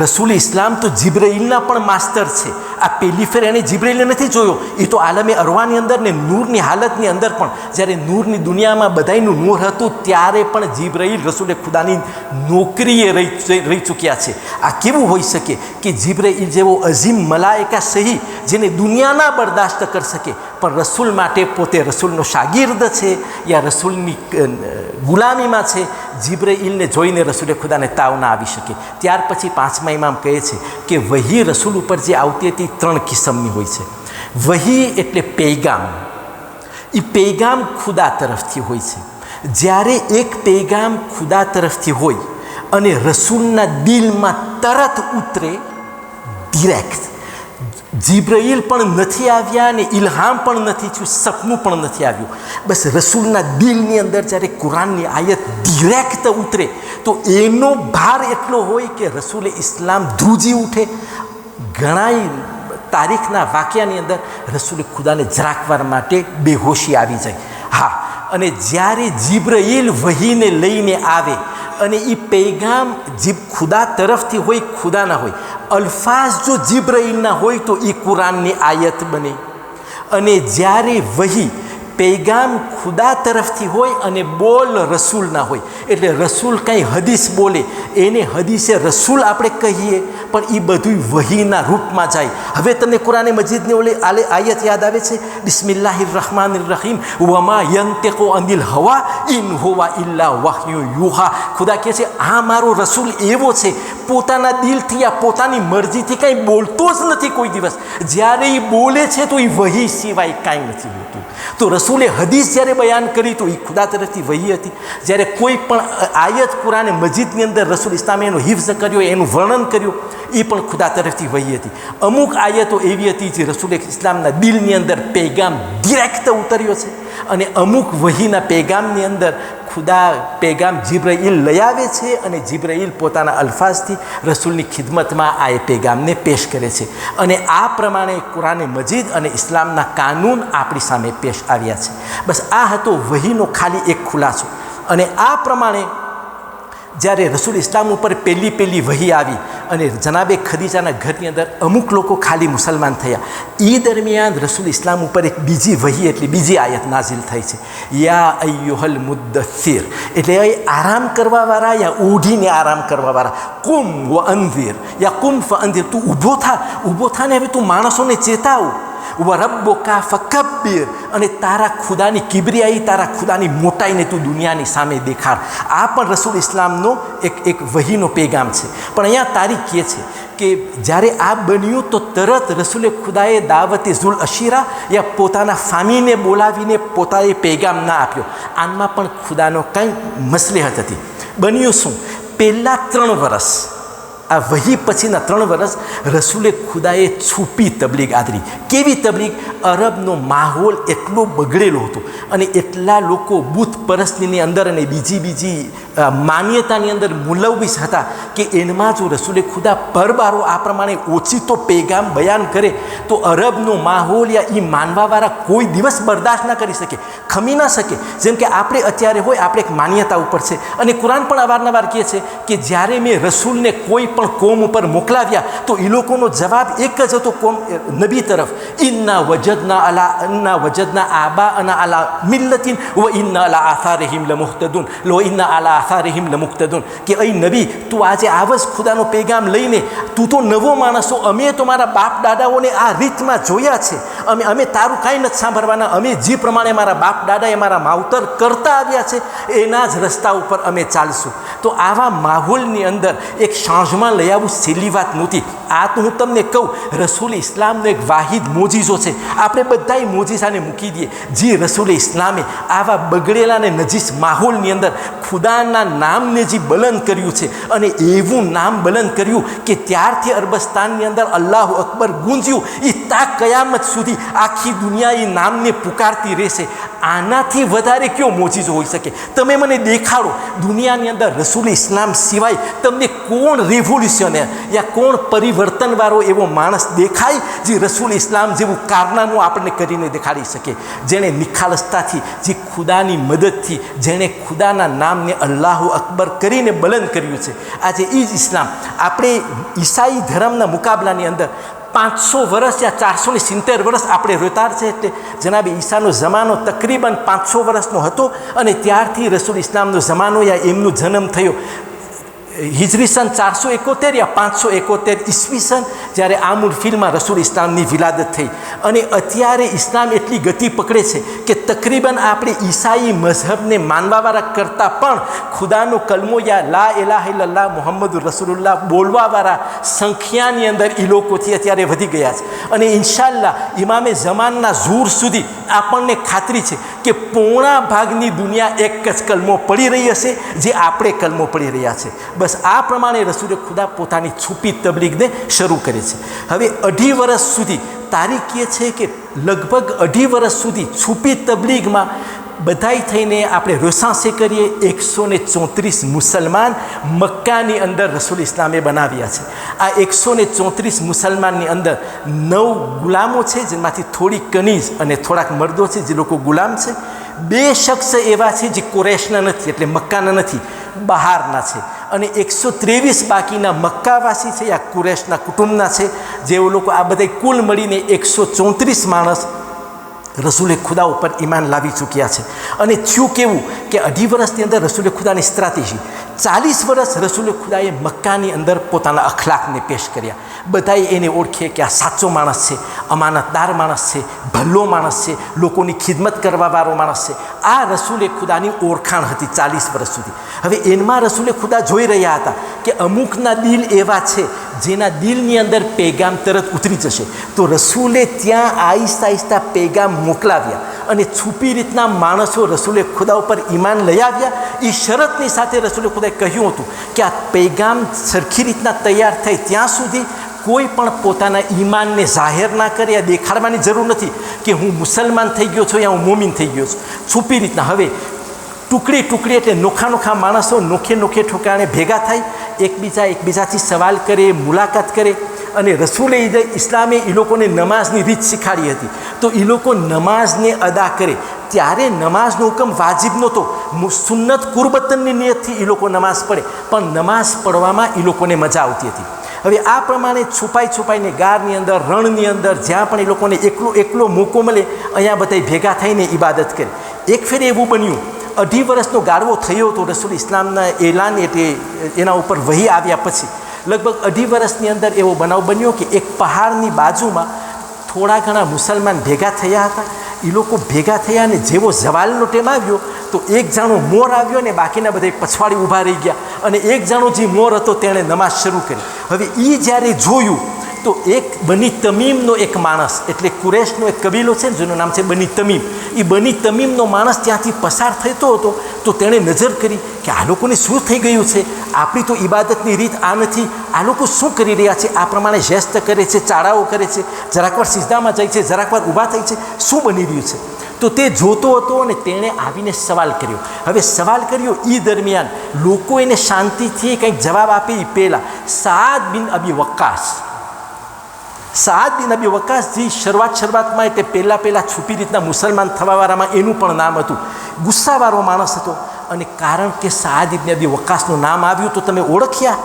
રસૂલ ઇસ્લામ તો જીબ્રાઈલના પણ માસ્ટર છે. આ પહેલી ફેર એણે જીબ્રાઈલને નથી જોયો, એ તો આલમે અરવાની અંદર ને નૂરની હાલતની અંદર પણ, જ્યારે નૂરની દુનિયામાં બધાયનું નૂર હતું ત્યારે પણ જીબ્રાઈલ રસૂલે ખુદાની નોકરીએ રહી ચૂક્યા છે. આ કેવું હોઈ શકે કે જીબ્રાઈલ જેવો અઝીમ મલાયકા સહી જેને દુનિયાના બરદાસ્ત કરી શકે, પણ રસૂલ માટે પોતે રસૂલનો શાગિર્દ છે યા રસૂલની ગુલામીમાં છે, જીબ્રાઈલને જોઈને રસૂલે ખુદાને તાવ ના આવી શકે. ત્યાર પછી 5મા ઇમામ કહે છે કે વહી રસૂલ ઉપર જે આવતી હતી 3 કિસ્મની હોય છે. વહી એટલે પૈગામ, એ પૈગામ ખુદા તરફથી હોય છે. જ્યારે એક પૈગામ ખુદા તરફથી હોય અને રસૂલના દિલમાં તરત ઉતરે, ડિરેક્ટ, જીબ્રાઈલ પણ નથી આવ્યા અને ઇલ્હામ પણ નથી થયું, સપનું પણ નથી આવ્યું, બસ રસૂલના દિલની અંદર જ્યારે કુરાનની આયત ડિરેક્ટ ઉતરે તો એનો ભાર એટલો હોય કે રસૂલે ઇસ્લામ ધ્રુજી ઉઠે. ઘણાય તારીખના વાક્યાની અંદર રસૂલે ખુદાને જરાકવાર માટે બેહોશી આવી જાય. હા, અને જ્યારે જીબ્રાઈલ વહીને લઈને આવે અને એ પૈગામ ખુદા તરફથી હોય, ખુદા ના હોય, અલ્ફાઝ જો જીબ્રાઈલના હોય તો એ કુરાનની આયત બને. અને જ્યારે વહી પૈગામ ખુદા તરફથી હોય અને બોલ રસૂલના હોય, એટલે રસૂલ કંઈ હદીસ બોલે એને હદીસે રસૂલ આપણે કહીએ, પણ એ બધું વહીના રૂપમાં જાય. હવે તમને કુરાને મજીદની ઓલી આયત યાદ આવે છે, બિસ્મિલ્લાહિર રહમાનિર રહીમ, વમા યંતિકુ અનિલ હવા ઇન હુવા ઇલ્લા વહયુ યુહા. ખુદા કહે છે આ મારો રસૂલ એવો છે, પોતાના દિલથી યા પોતાની મરજીથી કંઈ બોલતો જ નથી કોઈ દિવસ. જ્યારે એ બોલે છે તો એ વહી સિવાય કાંઈ નથી બોલતું. તો રસૂલે હદીસ જ્યારે બયાન કરી તો એ ખુદા તરફથી વહી હતી. જ્યારે કોઈ પણ આયત કુરાને મજીદની અંદર રસૂલ ઇસ્લામે એનો હિફ્ઝ કર્યો, એનું વર્ણન કર્યું, એ પણ ખુદા તરફથી વહી હતી. અમુક આયતો એવી હતી જે રસૂલ ઇસ્લામના દિલની અંદર પૈગામ ડિરેક્ટ ઉતર્યો છે, અને અમુક વહીના પૈગામની અંદર ખુદા પૈગામ જીબ્રાઈલ લઈ આવે છે અને જીબ્રાઈલ પોતાના અલ્ફાઝથી રસૂલની ખિદમતમાં આ પૈગામને પેશ કરે છે. અને આ પ્રમાણે કુરાને મજીદ અને ઇસ્લામના કાનૂન આપણી સામે પેશ આવ્યા છે. બસ આ હતો વહીનો ખાલી એક ખુલાસો. અને આ પ્રમાણે જ્યારે રસૂલ ઇસ્લામ ઉપર પહેલી વહી આવી અને જનાબે ખદીજાના ઘરની અંદર અમુક લોકો ખાલી મુસલમાન થયા, એ દરમિયાન રસૂલ ઇસ્લામ ઉપર એક બીજી વહી એટલે બીજી આયત નાઝિલ થઈ છે, યા અય્યુહલ મુદ્દથિર, એટલે આરામ કરવાવાળા યા ઓઢીને આરામ કરવાવાળા, કુમ વ અંધિર યા કુમ ફ અંધિર, તું ઊભો થા ને હવે તું માણસોને ચેતાવ. વરબ્બુકા ફકબ્બિર, અને તારા ખુદાની કિબરિયાઈ, તારા ખુદાની મોટાઈને તું દુનિયાની સામે દેખાડ. આ પણ રસૂલ ઇસ્લામનો એક વહીનો પેગામ છે. પણ અહીંયા તારીખ કહે છે કે જ્યારે આ બન્યું તો તરત રસૂલે ખુદાએ દાવતે ઝુલ અશીરા યા પોતાના ફામીને બોલાવીને પોતાએ પેગામ ના આપ્યો. આમાં પણ ખુદાનો કંઈ મસલેહત હતી. બન્યું શું, પહેલાં 3 વર્ષ, આ વહી પછીના 3 વર્ષ રસૂલે ખુદાએ છુપી તબલીગ આદરી. કેવી તબલીગ? અરબનો માહોલ એટલો બગડેલો હતો અને એટલા લોકો બુત પરસ્તીની અંદર અને બીજી માન્યતાની અંદર મુલવ્વિસ હતા કે એમાં જો રસૂલે ખુદા પરબારો આ પ્રમાણે ઓછીતો પૈગામ બયાન કરે તો અરબનો માહોલ યા એ માનવાવાળા કોઈ દિવસ બરદાસ્ત ના કરી શકે, ખમી ના શકે. જેમ કે આપણે અત્યારે હોય, આપણે એક માન્યતા ઉપર છે અને કુરાન પણ અવારનવાર કહે છે કે જ્યારે મેં રસૂલને કોઈ પણ કોમ ઉપર મોકલાવ્યા તો એ લોકોનો જવાબ એક જ હતો કોમ નબી તરફ, ઇન્ના વજદના આબા અના અલા મિલ્લતિન વ ઇન્ના અલા આથારિહિમ લમુહતદુન લો ઇન્ના અલા આથારિહિમ લમુહતદુન, કે અહીં નબી તું આજે આવસ ખુદાનો પૈગામ લઈને, તું તો નવો માણસો, અમે તો મારા બાપ દાદાઓને આ રીતમાં જોયા છે, અમે તારું કાંઈ નથી સાંભળવાના, અમે જે પ્રમાણે મારા બાપ દાદાએ મારા માવતર કરતા આવ્યા છે એના જ રસ્તા ઉપર અમે ચાલશું. તો આવા માહોલની અંદર એક સાંજમાં લઈ આવવું સહેલી વાત નહોતી. આ તો હું તમને કહું, રસૂલ ઇસ્લામનો એક વાહિદ મોજીઝો છે. આપણે બધાય મોજીઝાને મૂકી દઈએ. જે રસૂલ ઇસ્લામે આવા બગડેલા અને નજીસ માહોલની અંદર ખુદાના નામને જે બલંદ કર્યું છે, અને એવું નામ બલંદ કર્યું કે ત્યારથી અરબસ્તાનની અંદર અલ્લાહુ અકબર ગુંજ્યું, એ તા કયામત સુધી આખી દુનિયા એ નામને પુકારતી રહેશે. આનાથી વધારે કયો મોજીઝો હોઈ શકે? તમે મને દેખાડો દુનિયાની અંદર રસૂલ ઇસ્લામ સિવાય તમને કોણ રિવોલ્યુશનર યા કોણ પરિવર્તન પરિવર્તનવાળો એવો માણસ દેખાય જે રસૂલ ઇસ્લામ જેવું કારનામું આપણને કરીને દેખાડી શકે, જેણે નિખાલસતાથી, જે ખુદાની મદદથી, જેણે ખુદાના નામને અલ્લાહુ અકબર કરીને બલંદ કર્યું છે. આજે એ જ ઇસ્લામ. આપણે ઈસાઈ ધર્મના મુકાબલાની અંદર 500 વર્ષ યા 470 વર્ષ આપણે રોતાર છે. એટલે જનાબે ઈસાનો જમાનો તકરીબન 500 વર્ષનો હતો અને ત્યારથી રસૂલ ઇસ્લામનો જમાનો યા એમનો જન્મ થયો હિજરી સન 471 યા 571 ઈસવીસન, જ્યારે આમુલ ફિલમાં રસૂલ ઇસ્લામની વિલાદત થઈ. અને અત્યારે ઇસ્લામ એટલી ગતિ પકડે છે કે તકરીબન આપણે ઈસાઈ મઝહબને માનવાવાળા કરતાં પણ ખુદાનો કલમો યા લા ઇલાહા ઇલ્લલ્લાહ મુહમ્મદ રસૂલુલ્લાહ બોલવાવાળા સંખ્યાની અંદર એ લોકોથી અત્યારે વધી ગયા છે. અને ઇન્શાઅલ્લાહ ઇમામે ઝમાનના ઝૂર સુધી આપણને ખાતરી છે કે પોણા ભાગની દુનિયા એક જ કલમો પડી રહી હશે જે આપણે કલમો પડી રહ્યા છે. બસ આ પ્રમાણે રસૂલે ખુદા પોતાની છુપી તબલીગને શરૂ કરે છે. હવે 2.5 વર્ષ સુધી તારીખ એ છે કે લગભગ 2.5 વર્ષ સુધી છુપી તબલીગમાં બધાઈ થઈને આપણે રોસાંસે કરીએ 134 મુસલમાન મક્કાની અંદર રસૂલ ઇસ્લામે બનાવ્યા છે. આ 134 મુસલમાનની અંદર 9 ગુલામો છે, જેમાંથી થોડી કનીઝ અને થોડાક મર્દો છે જે લોકો ગુલામ છે. 2 શખ્સ એવા છે જે કુરૈશના નથી, એટલે મક્કાના નથી, બહારના છે. અને 123 બાકીના મક્કાવાસી છે યા કુરૈશના કુટુંબના છે. જેઓ લોકો આ બધા કુલ મળીને 134 માણસ રસૂલે ખુદા ઉપર ઈમાન લાવી ચૂક્યા છે. અને થયું કેવું કે 2.5 વર્ષની અંદર રસૂલે ખુદાની સ્ટ્રેટેજી, 40 વર્ષ રસૂલે ખુદાએ મક્કાની અંદર પોતાના અખલાકને પેશ કર્યા. બધાએ એને ઓળખે કે આ સાચો માણસ છે, અમાનતદાર માણસ છે, ભલો માણસ છે, લોકોની ખિદમત કરવાવાળો માણસ છે. આ રસૂલે ખુદાની ઓળખાણ હતી 40 વર્ષ સુધી. હવે એમાં રસૂલે ખુદા જોઈ રહ્યા હતા કે અમુકના દિલ એવા છે જેના દિલની અંદર પેગામ તરત ઉતરી જશે. તો રસૂલે ત્યાં આહિસ્તા આહિસ્તા પેગામ મોકલાવ્યા અને છુપી રીતના માણસો રસૂલે ખુદા ઉપર ઈમાન લઈ આવ્યા. એ શરતની સાથે રસૂલે ખુદાએ કહ્યું હતું કે આ પેગામ સરખી રીતના તૈયાર થાય ત્યાં સુધી કોઈ પણ પોતાના ઈમાનને જાહેર ના કરે. આ દેખાડવાની જરૂર નથી કે હું મુસલમાન થઈ ગયો છું યા હું મોમીન થઈ ગયો છું. છુપી રીતના હવે ટુકડી ટુકડી એટલે નોખા નોખા માણસો નોખે નોખે ઠોકાણે ભેગા થાય, એકબીજાથી સવાલ કરે, મુલાકાત કરે. અને રસૂલે ઇસ્લામે એ લોકોને નમાઝની રીત શીખાડી હતી. તો એ લોકો નમાઝને અદા કરે ત્યારે નમાઝનો હુકમ વાજિબ નહોતો, સુન્નત કુરબતનની નિયતથી એ લોકો નમાઝ પડે, પણ નમાઝ પડવામાં એ લોકોને મજા આવતી હતી. હવે આ પ્રમાણે છુપાઈને ગારની અંદર, રણની અંદર, જ્યાં પણ એ લોકોને એકલો મોકો મળે અહીંયા બધા ભેગા થઈને ઇબાદત કરે. એક ફેરે એવું બન્યું, 2.5 વર્ષનો ગાળવો થયો હતો રસૂલ ઇસ્લામના એલાન એટલે એના ઉપર વહી આવ્યા પછી લગભગ 2.5 વર્ષની અંદર એવો બનાવ બન્યો કે એક પહાડની બાજુમાં થોડા ઘણા મુસલમાન ભેગા થયા હતા. એ લોકો ભેગા થયા અને જેવો જવાલનો ટેમ આવ્યો તો એક જાણો મોર આવ્યો ને બાકીના બધા પછવાડી ઊભા રહી ગયા. અને એક જાણો જે મોર હતો તેણે નમાઝ શરૂ કરી. હવે એ જ્યારે જોયું તો એક બની તમીમનો એક માણસ, એટલે કુરૈશનો એક કબીલો છે જેનું નામ છે બની તમીમ, એ બની તમીમનો માણસ ત્યાંથી પસાર થતો હતો. તો તેણે નજર કરી કે આ લોકોને શું થઈ ગયું છે, આપણી તો ઇબાદતની રીત આ નથી, આ લોકો શું કરી રહ્યા છે, આ પ્રમાણે જેસ્ત કરે છે, ચાળાઓ કરે છે, જરાકવાર સિજદામાં જાય છે, જરાકવાર ઊભા થાય છે, શું બની રહ્યું છે. તો તે જોતો હતો અને તેણે આવીને સવાલ કર્યો. હવે સવાલ કર્યો એ દરમિયાન લોકો એને શાંતિથી કંઈક જવાબ આપે એ પહેલાં સાદ બિન અબી વક્કાસ જે શરૂઆતમાં એટલે પહેલાં છુપી રીતના મુસલમાન થવાવાળામાં એનું પણ નામ હતું. ગુસ્સાવાળો માણસ હતો. અને કારણ કે સાદ ઇબ્ન અબી વક્કાસનું નામ આવ્યું તો તમે ઓળખ્યા,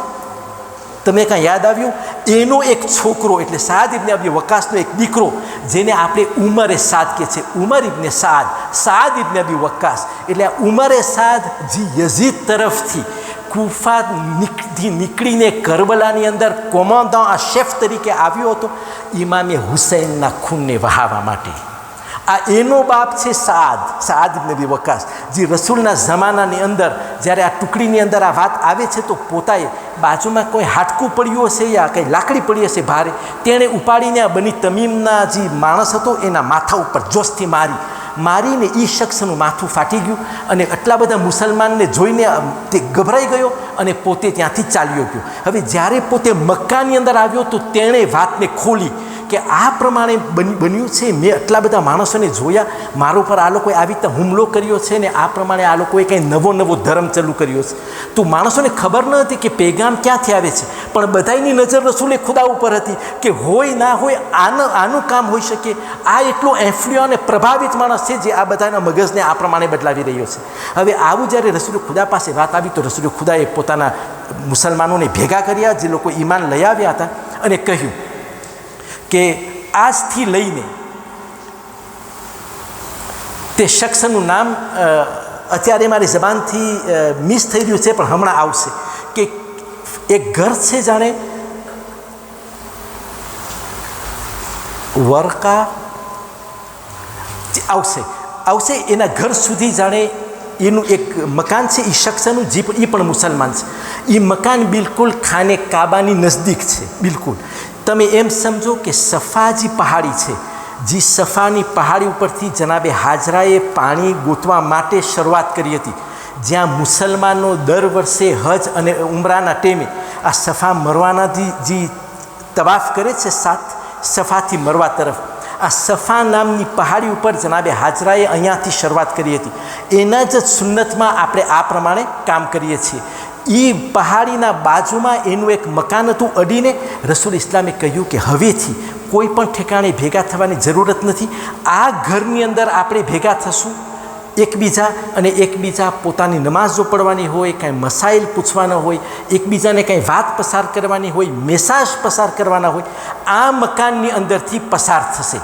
તમે કાંઈ યાદ આવ્યું? એનો એક છોકરો એટલે સાદ ઇબ્ન અબી વક્કાસનો એક દીકરો જેને આપણે ઉમરે સાદ કહે છે, ઉમર ઇબ્ન સાદ ઇબ્ન અબી વક્કાસ. એટલે આ ઉમરે સાદ જે યઝીદ તરફથી કુફાથી નીકળીને કરબલાની અંદર કોમાંદાં આ શેફ તરીકે આવ્યો હતો ઇમામે હુસૈનના ખૂનને વહાવવા માટે. આ એનો બાપ છે સાદ ઇબ્ન અબી વક્કાસ, જે રસૂલના જમાનાની અંદર જ્યારે આ ટુકડીની અંદર આ વાત આવે છે તો પોતાએ બાજુમાં કોઈ હાડકું પડ્યું હશે યા કંઈ લાકડી પડી હશે ભારે, તેણે ઉપાડીને આ બની તમીમના જે માણસ હતો એના માથા ઉપર જોશથી મારીને એ શખ્સનું માથું ફાટી ગયું. અને આટલા બધા મુસલમાનને જોઈને તે ગભરાઈ ગયો અને પોતે ત્યાંથી ચાલ્યો ગયો. હવે જ્યારે પોતે મક્કાની અંદર આવ્યો તો તેણે વાતને ખોલી કે આ પ્રમાણે બન્યું છે, મેં આટલા બધા માણસોને જોયા, મારો પર આ લોકોએ આવી રીતે હુમલો કર્યો છે ને આ પ્રમાણે આ લોકોએ કંઈ નવો ધર્મ ચાલુ કર્યો છે. તો માણસોને ખબર ન હતી કે પેગામ ક્યાંથી આવે છે, પણ બધાની નજર રસૂલે ખુદા ઉપર હતી કે હોય ના હોય આનું કામ હોઈ શકે. આ એટલો ઇન્ફ્લુઅન્સ અને પ્રભાવિત માણસ છે જે આ બધાના મગજને આ પ્રમાણે બદલાવી રહ્યો છે. હવે આવું જ્યારે રસૂલે ખુદા પાસે વાત આવી તો રસૂલે ખુદાએ પોતાના મુસલમાનોને ભેગા કર્યા, જે લોકો ઈમાન લઈ આવ્યા હતા, અને કહ્યું કે આજથી લઈને તે શખ્સનું નામ અત્યારે મારી જબાનથી મિસ થઈ રહ્યું છે, પણ હમણાં આવશે, કે એક ઘર છે જાણે વર્કા આવશે એના ઘર સુધી જાણે એનું એક મકાન છે એ શખ્સનું, એ પણ મુસલમાન છે. એ મકાન બિલકુલ ખાને કાબાની નજદીક છે. બિલકુલ તમે એમ સમજો કે સફાજી પહાડી છે, જે સફાની પહાડી ઉપરથી જનાબે હાજરાએ પાણી ગોતવા માટે શરૂઆત કરી હતી, જ્યાં મુસલમાનો દર વર્ષે હજ અને ઉમરાના ટેમે આ સફા મરવાનાથી જે તવાફ કરે છે સફાથી મરવા તરફ, આ સફા નામની પહાડી ઉપર જનાબે હાજરાએ અહીંયાથી શરૂઆત કરી હતી. એના જ સુન્નતમાં આપણે આ પ્રમાણે કામ કરીએ છીએ. એ પહાડીના બાજુમાં એનું એક મકાન હતું અડીને. રસૂલ ઇસ્લામે કહ્યું કે હવેથી કોઈ પણ ઠેકાણે ભેગા થવાની જરૂરત નથી, આ ઘરની અંદર આપણે ભેગા થશું એકબીજા પોતાની નમાઝ જો પડવાની હોય, કાંઈ મસાઇલ પૂછવાના હોય, એકબીજાને કાંઈ વાત પસાર કરવાની હોય, મેસાજ પસાર કરવાના હોય, આ મકાનની અંદરથી પસાર થશે.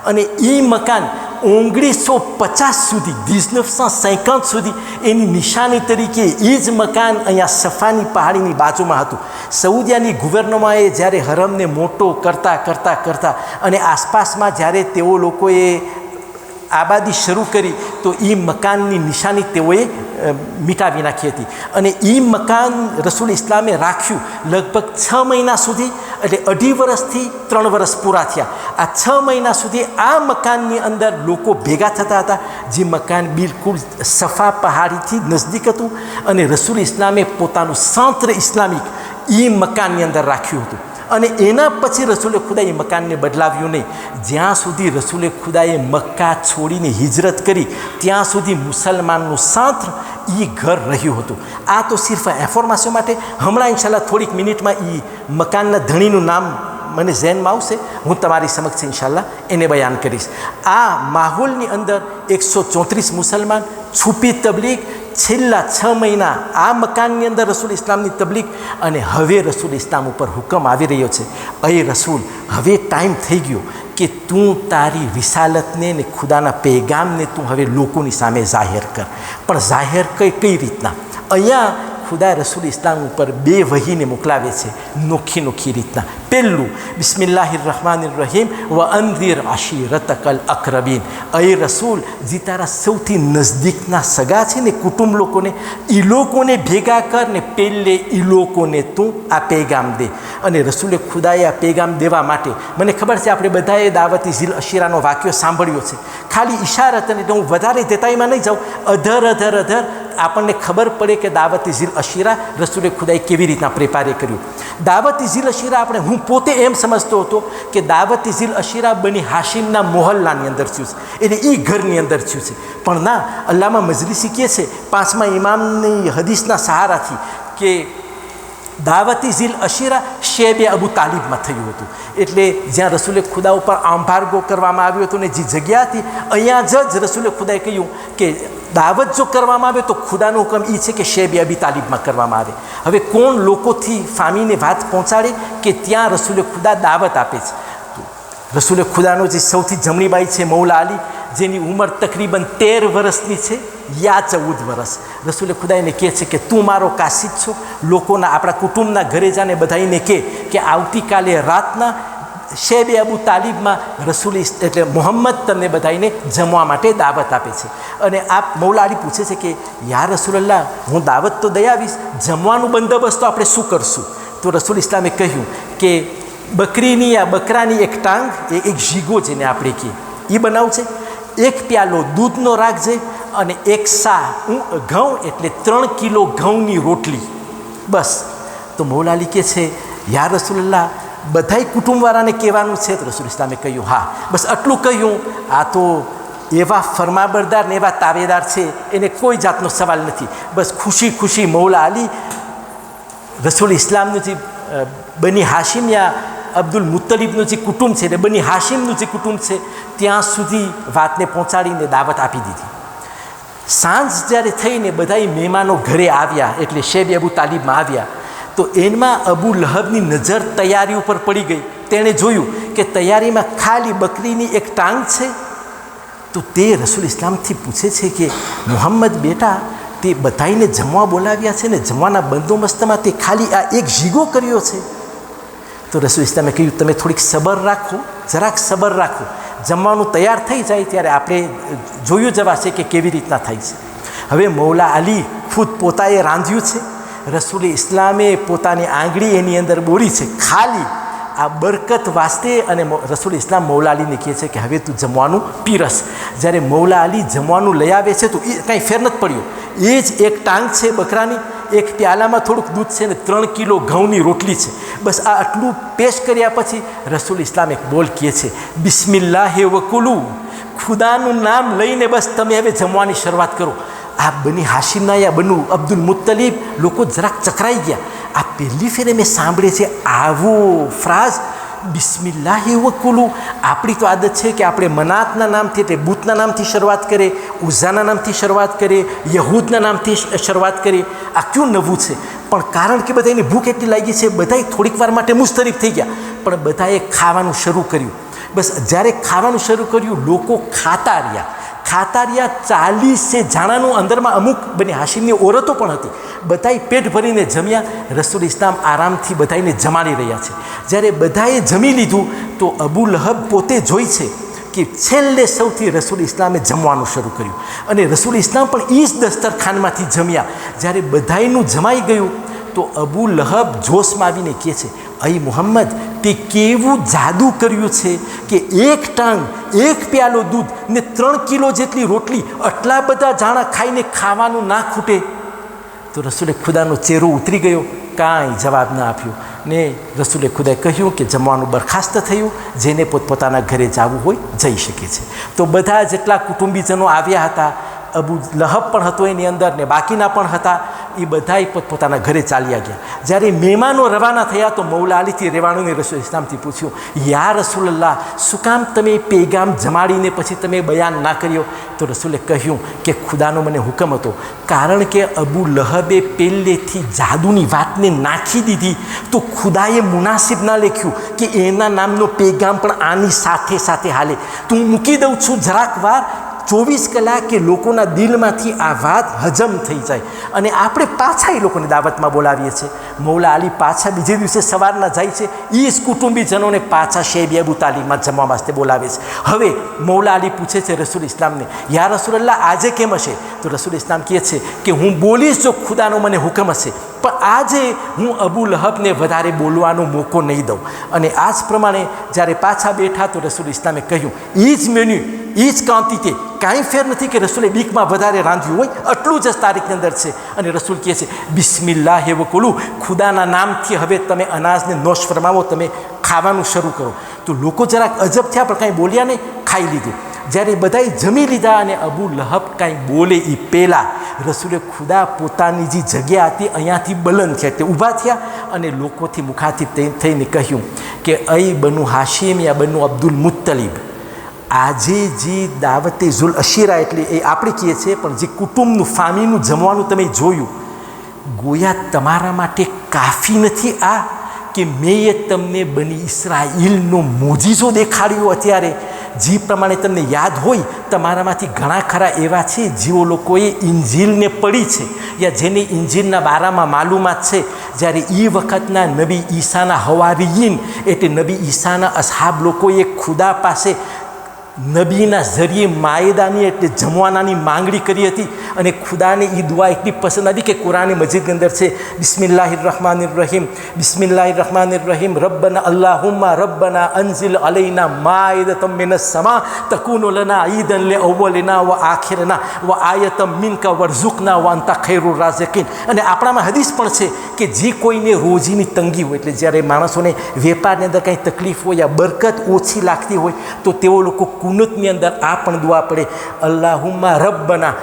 અને એ મકાન 1950 સુધી 1950 સુધી એની નિશાની તરીકે એ જ મકાન અહીંયા સફાની પહાડીની બાજુમાં હતું. સઉદીયાની ગવર્નમેન્ટે જ્યારે હરમને મોટો કરતા અને આસપાસમાં જ્યારે તેઓ લોકોએ આબાદી શરૂ કરી તો એ મકાનની નિશાની તેઓએ મિટાવી નાખી હતી. અને એ મકાન રસૂલ ઇસ્લામે રાખ્યું લગભગ 6 મહિના સુધી, એટલે 2.5 વર્ષથી 3 વર્ષ પૂરા થયા. આ 6 મહિના સુધી આ મકાનની અંદર લોકો ભેગા થતા હતા, જે મકાન બિલકુલ સફા પહાડીથી નજદીક હતું. અને રસૂલ ઇસ્લામે પોતાનું સંત્ર ઇસ્લામિક એ મકાનની અંદર રાખ્યું હતું. અને એના પછી રસૂલે ખુદાએ મકાનને બદલાવ્યું નહીં. જ્યાં સુધી રસૂલે ખુદાએ મક્કા છોડીને હિજરત કરી ત્યાં સુધી મુસલમાનનું સાંત્ર એ ઘર રહ્યું હતું. આ તો સિર્ફ ઇન્ફોર્મેશન માટે. હમણાં ઇન્શાલ્લાહ થોડીક મિનિટમાં એ મકાનના ધણીનું નામ મને ઝહેનમાં આવશે, હું તમારી સમક્ષ ઇન્શાલ્લાહ એને બયાન કરીશ. આ માહોલની અંદર 134 મુસલમાન, છુપી તબલીગ, છેલ્લા 6 મહિના આ મકાનની અંદર રસૂલ ઇસ્લામની તબલીગ. અને હવે રસૂલ ઇસ્લામ ઉપર હુકમ આવી રહ્યો છે, અય રસૂલ, હવે ટાઈમ થઈ ગયો કે તું તારી રિસાલતને ને ખુદાના પેગામને તું હવે લોકોની સામે જાહેર કર. પણ જાહેર કઈ રીતના? અહીંયા ખુદા રસૂલ ઇસ્લામ ઉપર 2 વહીને મોકલાવે છે નોખી રીતના. પહેલું, બિસ્મિલ્લાહિર રહમાનિર રહીમ, વ અંદિર આશીરતકલ અકરબીન. અય રસૂલ, જે તારા સૌથી નજદીકના સગા છે ને કુટુંબ લોકોને, એ લોકોને ભેગા કર ને પહેલે એ લોકોને તું આ પેગામ દે. અને રસૂલે ખુદાએ આ પેગામ દેવા માટે, મને ખબર છે આપણે બધાએ દાવતી ઝીલ અશીરાનો વાક્યો સાંભળ્યો છે. ખાલી ઇશારત, અને હું વધારે દેતાઈમાં નહીં જાઉં, અધર આપણને ખબર પડે કે દાવતી ઝીલ અશીરા રસૂલે ખુદાએ કેવી રીતના પ્રિપેર કર્યું. દાવતી ઝીલ અશીરા હું પોતે એમ સમજતો હતો કે દાવતી ઝીલ અશીરા બની હાશિમના મોહલ્લાની અંદર થયું છે, એટલે એ ઘરની અંદર થયું છે. પણ ના, અલ્લામા મજલિસી કહે છે 5મા ઇમામની હદીસના સહારાથી કે દાવતી ઝીલ અશીરા શેબે અબુ તાલિબમાં થયું હતું. એટલે જ્યાં રસૂલે ખુદા ઉપર એમ્બાર્ગો કરવામાં આવ્યો હતો ને જે જગ્યા હતી, અહીંયા જ રસૂલે ખુદાએ કહ્યું કે દાવત જો કરવામાં આવે તો ખુદાનો હુકમ એ છે કે શેબે અબી તાલિબમાં કરવામાં આવે. હવે કોણ લોકોથી ફામીને વાત પહોંચાડે કે ત્યાં રસૂલે ખુદા દાવત આપે છે? રસૂલે ખુદાનો જે સૌથી જમણી બાઈ છે મૌલા અલી, જેની ઉંમર તકરીબન 13 વર્ષની છે યા 14 વર્ષ, રસૂલે ખુદા એને કહે છે કે તું મારો કાસિદ છો, લોકોના આપણા કુટુંબના ઘરે જાને બધાઈને કે આવતીકાલે રાતના શેબે અબુ તાલિબમાં રસૂલ એટલે મોહમ્મદ તમને બધાઈને જમવા માટે દાવત આપે છે. અને આ મૌલા અલી પૂછે છે કે યા રસૂલલ્લાહ, હું દાવત તો દઈ આવીશ, જમવાનું બંદોબસ્ત તો આપણે શું કરશું? તો રસૂલ ઇસ્લામે કહ્યું કે બકરીની યા બકરાની એક ટાંગ, એક જીગો જેને આપણે કહીએ એ બનાવશે, એક પ્યાલો દૂધનો રાખજે, અને એક સા ઘઉં એટલે 3 કિલો ઘઉંની રોટલી, બસ. તો મૌલા અલી કહે છે યા રસૂલલ્લાહ, બધાય કુટુંબવાળાને કહેવાનું છે? તો રસૂલ ઇસ્લામે કહ્યું હા. બસ આટલું કહ્યું. આ તો એવા ફરમાબરદાર ને એવા તાબેદાર છે, એને કોઈ જાતનો સવાલ નથી. બસ ખુશી ખુશી મૌલા અલી રસૂલ ઇસ્લામનું જે બની હાશિમ યા અબ્દુલ મુત્તલિબનું જે કુટુંબ છે, એટલે બની હાશિમનું જે કુટુંબ છે, ત્યાં સુધી વાતને પહોંચાડીને દાવત આપી દીધી. સાંજ જ્યારે થઈને બધાય મહેમાનો ઘરે આવ્યા, એટલે શેબ અબુ તાલિબમાં આવ્યા, તો એમાં અબુ લહબની નજર તૈયારી ઉપર પડી ગઈ. તેણે જોયું કે તૈયારીમાં ખાલી બકરીની એક ટાંગ છે. તો તે રસૂલ ઇસ્લામથી પૂછે છે કે મુહમ્મદ બેટા, તે બધાઈને જમવા બોલાવ્યા છે ને, જમવાના બંદોબસ્તમાં તે ખાલી આ એક જીગો કર્યો છે? તો રસૂલ ઇસ્લામે કહ્યું તમે થોડીક સબર રાખો, જરાક સબર રાખો, જમવાનું તૈયાર થઈ જાય ત્યારે આપણે જોયું જવાશે કે કેવી રીતના થાય છે. હવે મૌલા અલી ખુદ પોતાએ રાંધ્યું છે. રસૂલ ઇસ્લામે પોતાની આંગળી એની અંદર બોળી છે ખાલી આ બરકત વાસ્તે, અને રસૂલ ઇસ્લામ મૌલા અલીને કહે છે કે હવે તું જમવાનું પીરસ. જ્યારે મૌલા અલી જમવાનું લઈ આવે છે તો એ કાંઈ ફેર નથી પડ્યો. એ જ એક ટાંગ છે બકરાની, એક પ્યાલામાં થોડુંક દૂધ છે ને 3 કિલો ઘઉંની રોટલી છે. બસ આ આટલું પેશ કર્યા પછી રસૂલ ઇસ્લામ એક બોલ કહે છે, બિસ્મિલ્લાહે વકુલુ, ખુદાનું નામ લઈને બસ તમે હવે જમવાની શરૂઆત કરો. આ બની હાશિમના યા બનુ અબ્દુલ મુત્તલિબ લોકો જરાક ચકરાઈ ગયા. આ પહેલી ફેરે મેં સાંભળે છે આવો ફ્રાઝ, બિસ્મિલ્લાહે વકુલુ. આપણી તો આદત છે કે આપણે મનાતના નામથી, એટલે બુતના નામથી શરૂઆત કરે, ઉઝાના નામથી શરૂઆત કરે, યહૂદના નામથી શરૂઆત કરે. આ ક્યું નવું છે? પણ કારણ કે બધાની ભૂખ એટલી લાગી છે, બધાએ થોડીક વાર માટે મુસ્તરીફ થઈ ગયા, પણ બધાએ ખાવાનું શરૂ કર્યું. બસ જ્યારે ખાવાનું શરૂ કર્યું, લોકો ખાતા રહ્યા. 40 જાણાનું અંદરમાં અમુક બની હાશિમની ઓરતો પણ હતી. બધાએ પેટ ભરીને જમ્યા. રસૂલ ઇસ્લામ આરામથી બધાને જમાડી રહ્યા છે. જ્યારે બધાએ જમી લીધું તો અબુ લહબ પોતે જોઈ છે કે છેલ્લે સૌથી રસૂલ ઇસ્લામે જમવાનું શરૂ કર્યું, અને રસૂલ ઇસ્લામ પણ એ જ દસ્તરખાનમાંથી જમ્યા. જ્યારે બધાયનું જમાઈ ગયું તો અબુ લહબ જોશમાં આવીને કહે છે, અહીં મુહમ્મદ, તે કેવું જાદુ કર્યું છે કે એક ટાંગ, એક પ્યાલો દૂધ ને 3 કિલો જેટલી રોટલી, આટલા બધા જાણા ખાઈને ખાવાનું ના ખૂટે. તો રસૂલે ખુદાનો ચહેરો ઉતરી ગયો, કાંઈ જવાબ ના આપ્યો. ને રસૂલે ખુદાએ કહ્યું કે જમવાનું બરખાસ્ત થયું, જેને પોતપોતાના ઘરે જવું હોય જઈ શકે છે. તો બધા જેટલા કુટુંબીજનો આવ્યા હતા, અબુ લહબ પણ હતો એની અંદર, ને બાકીના પણ હતા, એ બધાય પોતપોતાના ઘરે ચાલ્યા ગયા. જ્યારે મહેમાનો રવાના થયા તો મૌલા અલીથી રેવાણુને રસૂલ ઇસ્લામથી પૂછ્યું, યા રસૂલલ્લાહ, શું કામ તમે પેગામ જમાડીને પછી તમે બયાન ના કર્યો? તો રસૂલે કહ્યું કે ખુદાનો મને હુકમ હતો, કારણ કે અબુ લહબે પહેલેથી જાદુની વાતને નાખી દીધી, તો ખુદાએ મુનાસિબ ના લેખ્યું કે એના નામનો પેગામ પણ આની સાથે સાથે હાલે. તો હું મૂકી દઉં છું જરાક વાર, 24 કલાકે લોકોના દિલમાંથી આ વાત હજમ થઈ જાય, અને આપણે પાછા એ લોકોને દાવતમાં બોલાવીએ છીએ. મૌલા અલી પાછા બીજે દિવસે સવારના જાય છે, એ જ કુટુંબીજનોને પાછા શેબ અબુ તાલિબમાં જમવા વાસ્તે બોલાવે છે. હવે મૌલા અલી પૂછે છે રસૂલ ઇસ્લામને, યા રસૂલલ્લાહ, આજે કેમ હશે? તો રસૂલ ઇસ્લામ કહે છે કે હું બોલીશ જો ખુદાનો મને હુકમ હશે, પણ આજે હું અબુ લહબને વધારે બોલવાનો મોકો નહીં દઉં. અને આ જ પ્રમાણે જ્યારે પાછા બેઠા તો રસૂલ ઇસ્લામે કહ્યું, એ જ મેન્યુ, એ જ ક્વોન્ટિટી, કાંઈ ફેર નથી કે રસૂલે બીકમાં વધારે રાંધ્યું હોય, આટલું જ તારીખની અંદર છે. અને રસૂલ કહે છે, બિસ્મિલ્લાહે વકુલુ, ખુદાના નામથી હવે તમે અનાજને નોશ ફરમાવો, તમે ખાવાનું શરૂ કરો. તો લોકો જરાક અજબ થયા, પણ કાંઈ બોલ્યા નહીં, ખાઈ લીધું. જ્યારે બધાએ જમી લીધા અને અબુ લહબ કાંઈ બોલે એ પહેલાં રસૂલે ખુદા પોતાની જે જગ્યા હતી અહીંયાથી બલંદ થયા, તે ઊભા થયા અને લોકોથી મુખાતિબ થઈને કહ્યું કે અહીં બનુ હાશિમ યા બનુ અબ્દુલ મુત્તલિબ, આજે જે દાવતે ઝુલ અશીરા, એટલે એ આપણે કહીએ છીએ, પણ જે કુટુંબનું ફામીનું જમવાનું તમે જોયું, ગોયા તમારા માટે કાફી નથી આ કે મેં તમને બની ઇસ્રાઈલનો મોજીઝો દેખાડ્યો? અત્યારે જે પ્રમાણે તમને યાદ હોય, તમારામાંથી ઘણા ખરા એવા છે જેઓ લોકોએ ઇંજીલને પડી છે યા જેને ઇંજીલના બારામાં માલુમાત છે. જ્યારે એ વખતના નબી ઈસાના હવારીયીન, એટલે નબી ઈસાના અસહાબ લોકોએ ખુદા પાસે નબીના જરીએ માયદાની, એટલે જમવાનાની માંગણી કરી હતી, અને ખુદાને એ દુઆ એટલી પસંદ આવી કે કુરાન મજીદની અંદર છે બિસ્મિલ્લાહિર્રહમાનિર્રહીમ બિસ્મિલ્લાહિર્રહમાનિર્રહીમ રબ્બના અલ્લાહુમ્મા રબ્બના અંઝિલ અલૈના માઇદતમ મિનસ સમા તકૂનુ લના ઈદન લિ અવ્વલિના વ આખિરના વ આયતમ મિનકા વરઝુકના વ અંતા ખૈરુર રાઝિકીન. અને આપણામાં હદીસ પણ છે કે જે કોઈને રોજીની તંગી હોય, એટલે જ્યારે માણસોને વેપારની અંદર કંઈ તકલીફ હોય યા બરકત ઓછી લાગતી હોય તો તેઓ લોકો કુનુતની અંદર આ પણ દુઆ પડે, અલ્લાહુમ્મા રબ્બના